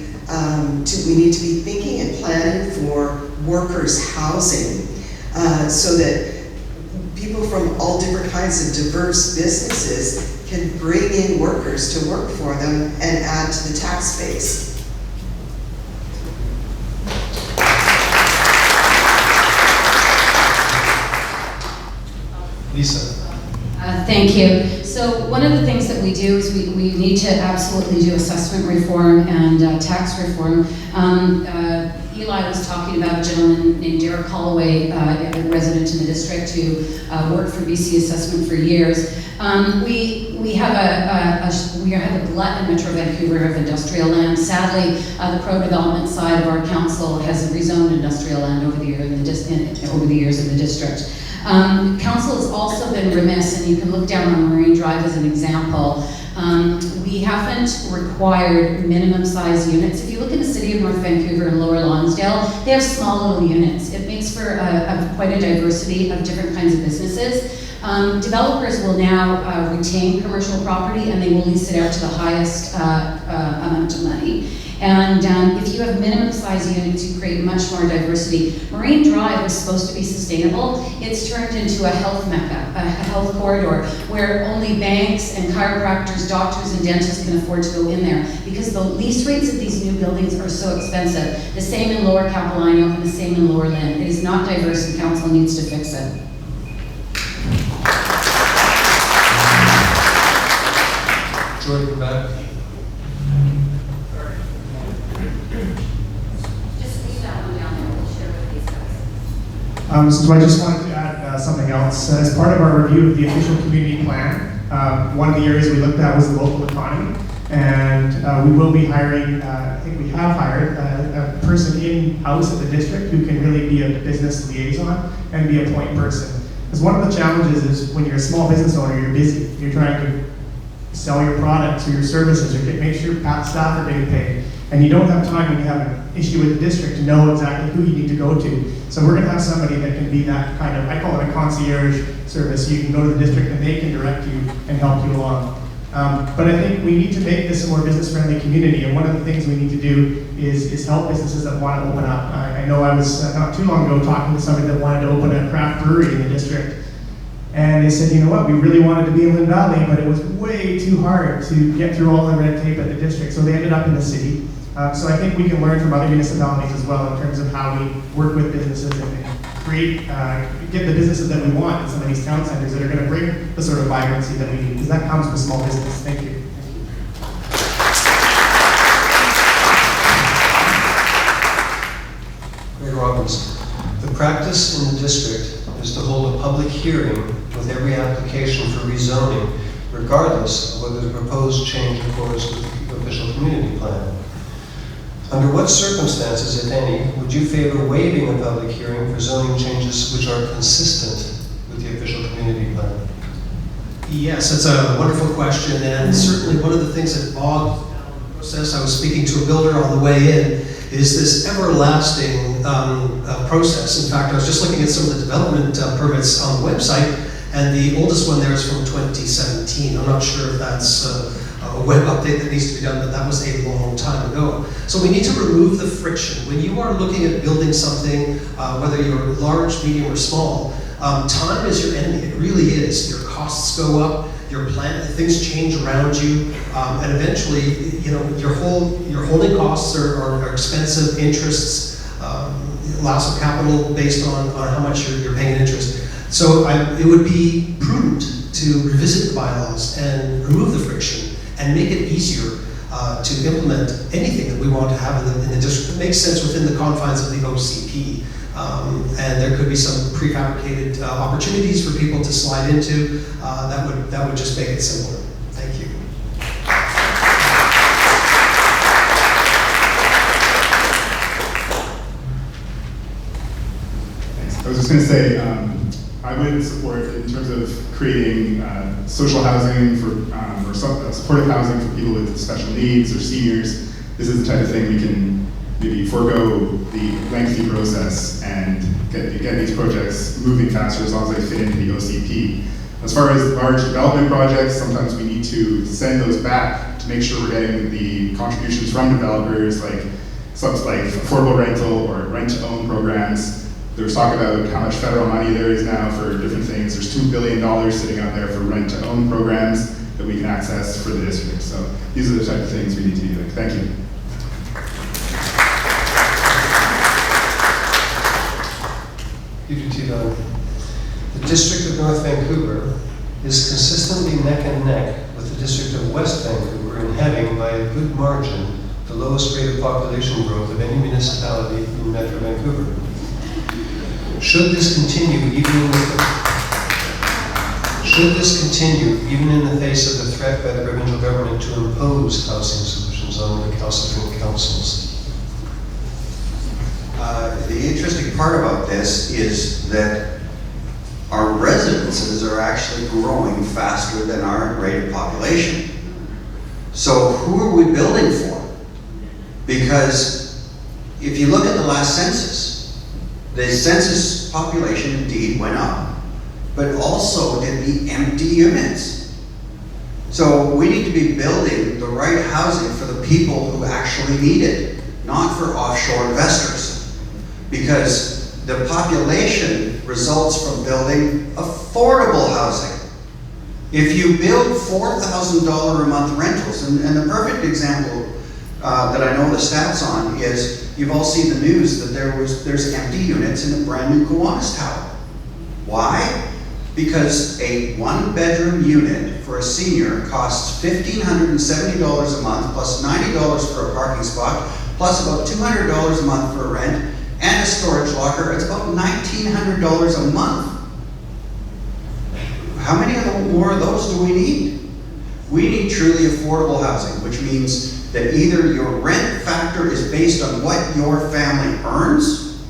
to be thinking and planning for workers' housing so that people from all different kinds of diverse businesses can bring in workers to work for them and add to the tax base. Lisa. Thank you. So one of the things that we do is we need to absolutely do assessment reform and tax reform. Eli was talking about a gentleman named Derek Holloway, a resident in the district who worked for BC Assessment for years. We have a glut in Metro Vancouver of industrial land. Sadly, the pro-development side of our council has rezoned industrial land over the years in the district. Council has also been remiss, and you can look down on Marine Drive as an example. We haven't required minimum size units. If you look at the city of North Vancouver and Lower Lonsdale, they have small little units. It makes for quite a diversity of different kinds of businesses. Developers will now retain commercial property and they will lease it out to the highest amount of money. And if you have minimum size units, you create much more diversity. Marine Drive was supposed to be sustainable. It's turned into a health mecca, a health corridor, where only banks and chiropractors, doctors, and dentists can afford to go in there because the lease rates of these new buildings are so expensive. The same in Lower Capilano and the same in Lower Lynn. It is not diverse and council needs to fix it. Jordan, back. So I just wanted to add something else. As part of our review of the official community plan, one of the areas we looked at was the local economy. And we will be hiring, I think we have hired, a person in-house at the district who can really be a business liaison and be a point person. Because one of the challenges is when you're a small business owner, you're busy. You're trying to sell your products or your services or make sure staff are getting paid. And you don't have time when you have an issue with the district to know exactly who you need to go to. So we're going to have somebody that can be that kind of, I call it a concierge service. You can go to the district and they can direct you and help you along. But I think we need to make this a more business-friendly community. And one of the things we need to do is help businesses that want to open up. I know I was not too long ago talking to somebody that wanted to open a craft brewery in the district. And they said, you know what, we really wanted to be in Lynn Valley, but it was way too hard to get through all the red tape at the district. So they ended up in the city. So I think we can learn from other municipalities as well in terms of how we work with businesses and create, get the businesses that we want in some of these town centers that are going to bring the sort of vibrancy that we need, because that comes with small business. Thank you. Greg Robbins. The practice in the district is to hold a public hearing with every application for rezoning, regardless of whether the proposed change accords with the official community plan. Under what circumstances, if any, would you favor waiving a public hearing for zoning changes which are consistent with the official community plan? Yes, that's a wonderful question, and certainly one of the things that bogged down the process, I was speaking to a builder on the way in, is this everlasting process. In fact, I was just looking at some of the development permits on the website, and the oldest one there is from 2017. I'm not sure if that's a web update that needs to be done, but that was a long time ago. So we need to remove the friction. When you are looking at building something, whether you're large, medium, or small, time is your enemy. It really is. Your costs go up, your plan, things change around you, and eventually, you know, your holding costs are expensive, interests, loss of capital based on how much you're paying in interest. So it would be prudent to revisit the bylaws and remove the friction and make it easier to implement anything that we want to have in the district. It makes sense within the confines of the OCP. And there could be some prefabricated opportunities for people to slide into that would just make it simpler. Thank you. Thanks. I was just going to say, I would support, in terms of creating social housing or supportive housing for people with special needs or seniors. This is the type of thing we can maybe forego the lengthy process and get these projects moving faster as long as they fit into the OCP. As far as large development projects, sometimes we need to send those back to make sure we're getting the contributions from developers, like subs like affordable rental or rent-to-own programs. There's talk about how much federal money there is now for different things. There's $2 billion sitting out there for rent-to-own programs that we can access for the district. So these are the type of things we need to be doing. Thank you. The District of North Vancouver is consistently neck and neck with the District of West Vancouver in having, by a good margin, the lowest rate of population growth of any municipality in Metro Vancouver. Should this continue even in the face of the threat by the provincial government to impose housing solutions on the recalcitrant councils? The interesting part about this is that our residences are actually growing faster than our rate of population. So who are we building for? Because if you look at the last census, the census population indeed went up, but also did the empty units. So we need to be building the right housing for the people who actually need it, not for offshore investors. Because the population results from building affordable housing. If you build $4,000 a month rentals, and the perfect example that I know the stats on is, you've all seen the news that there's empty units in a brand new Kiwanis Tower. Why? Because a one-bedroom unit for a senior costs $1,570 a month, plus $90 for a parking spot, plus about $200 a month for rent, and a storage locker. It's about $1,900 a month. How many more of those do we need? We need truly affordable housing, which means that either your rent factor is based on what your family earns,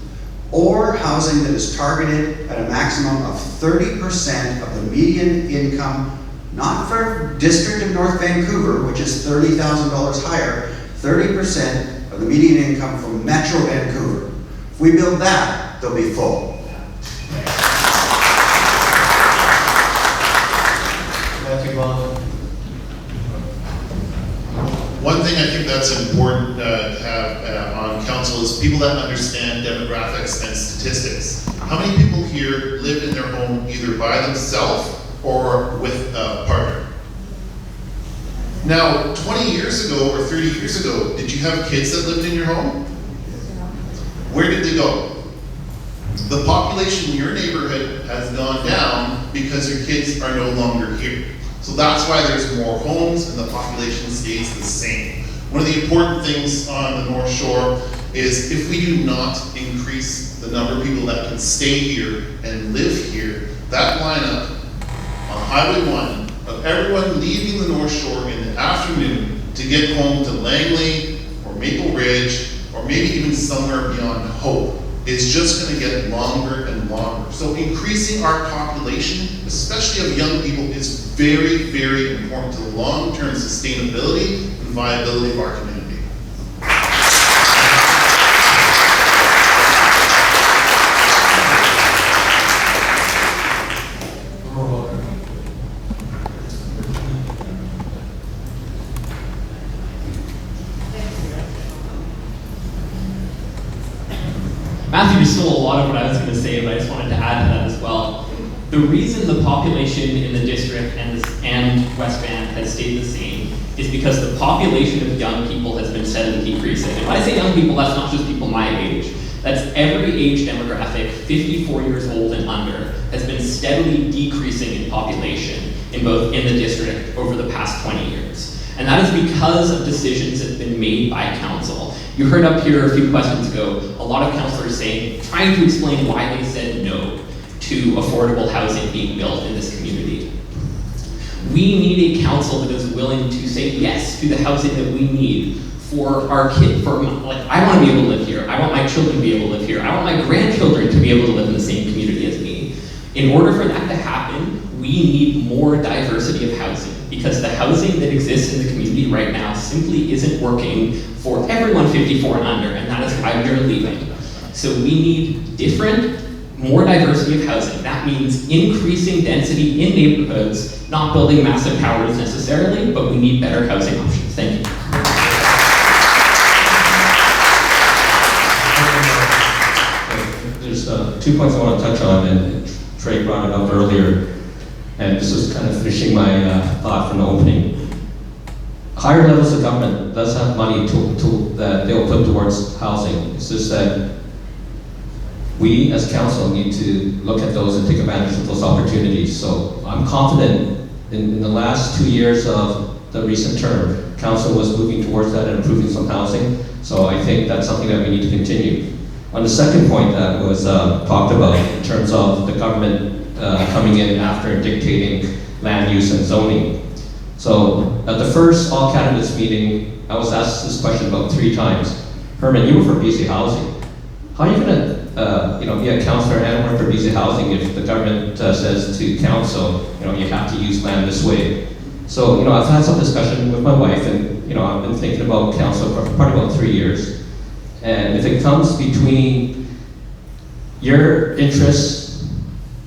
or housing that is targeted at a maximum of 30% of the median income, not for District of North Vancouver, which is $30,000 higher, 30% of the median income from Metro Vancouver. If we build that, they'll be full. Matthew Bond. One thing I think that's important to have on council is people that understand demographics and statistics. How many people here live in their home either by themselves or with a partner? Now, 20 years ago or 30 years ago, did you have kids that lived in your home? Where did they go? The population in your neighborhood has gone down because your kids are no longer here. So that's why there's more homes and the population stays the same. One of the important things on the North Shore is if we do not increase the number of people that can stay here and live here, that lineup on Highway 1 of everyone leaving the North Shore in the afternoon to get home to Langley or Maple Ridge or maybe even somewhere beyond Hope is just going to get longer and longer. So increasing our population, especially of young people, is very, very important to the long-term sustainability and viability of our community. Matthew just stole a lot of what I was going to say, but I just wanted to add to that as well. The reason the population in the district and West Van has stayed the same is because the population of young people has been steadily decreasing. And when I say young people, that's not just people my age. That's every age demographic, 54 years old and under, has been steadily decreasing in population in the district over the past 20 years. And that is because of decisions that have been made by council. You heard up here a few questions ago, a lot of councilors trying to explain why they said no to affordable housing being built in this community. We need a council that is willing to say yes to the housing that we need for our kids. I want to be able to live here. I want my children to be able to live here. I want my grandchildren to be able to live in the same community as me. In order for that to happen, we need more diversity of housing, because the housing that exists in the community right now simply isn't working for everyone 54 and under, and that is why we are leaving. So we need more diversity of housing. That means increasing density in neighborhoods, not building massive towers necessarily, but we need better housing options. Thank you. There's 2 points I want to touch on, and Trey brought it up earlier, and this is kind of finishing my thought from the opening. Higher levels of government does have money that they'll put towards housing. It's just that we as council need to look at those and take advantage of those opportunities. So I'm confident in the last 2 years of the recent term, council was moving towards that and improving some housing. So I think that's something that we need to continue. On the second point that was talked about in terms of the government coming in after and dictating land use and zoning. So at the first all candidates meeting, I was asked this question about 3 times. Herman, you were for BC Housing. How are you going to be a councillor and work for BC Housing if the government says to council, you have to use land this way? So, I've had some discussion with my wife, and, I've been thinking about council for probably about 3 years. And if it comes between your interests,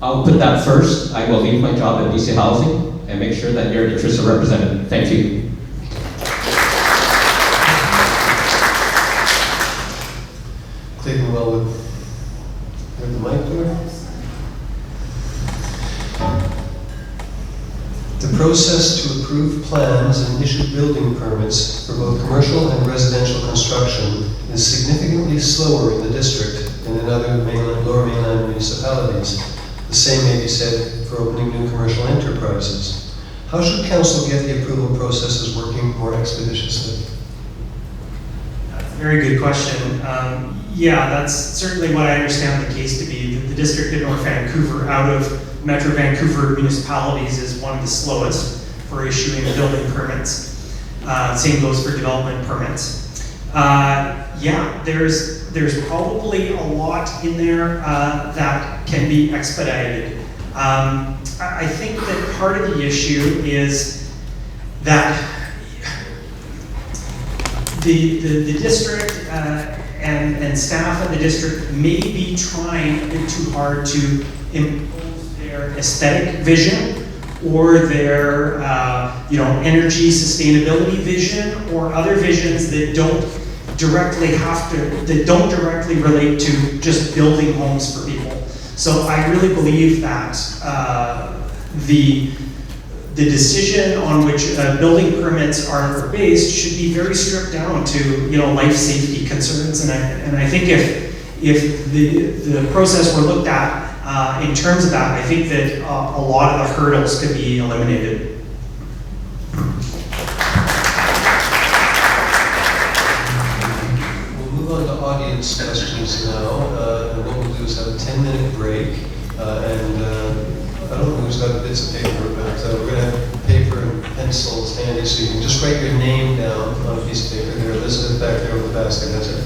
I'll put that first. I will leave my job at BC Housing and make sure that your interests are represented. Thank you. Clayton Wellwood. You have the mic there? The process to approve plans and issue building permits for both commercial and residential construction is significantly slower in the district than in other lower mainland municipalities. The same may be said for opening new commercial enterprises. How should council get the approval processes working more expeditiously? That's a very good question. Yeah, that's certainly what I understand the case to be. The District of North Vancouver, out of Metro Vancouver municipalities, is one of the slowest for issuing building permits. Same goes for development permits. Yeah, there's probably a lot in there that can be expedited. I think that part of the issue is that the district and staff of the district may be trying a bit too hard to impose their aesthetic vision or their energy sustainability vision or other visions that don't directly relate to just building homes for people. So I really believe that the decision on which building permits are based should be very stripped down to life safety concerns, and I think if the process were looked at in terms of that, I think that a lot of the hurdles could be eliminated. We'll move on to audience questions now, and what we'll do is have a 10-minute break, I don't know who's got bits of paper, but we're going to have paper and pencils handy, so you can just write your name down on a piece of paper. There, Elizabeth back there with the basket has it.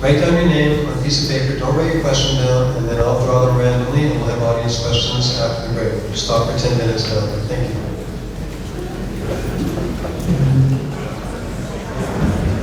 Write down your name on a piece of paper, don't write your question down, and then I'll draw them randomly, and we'll have audience questions after the break. We'll stop for 10 minutes now. Thank you.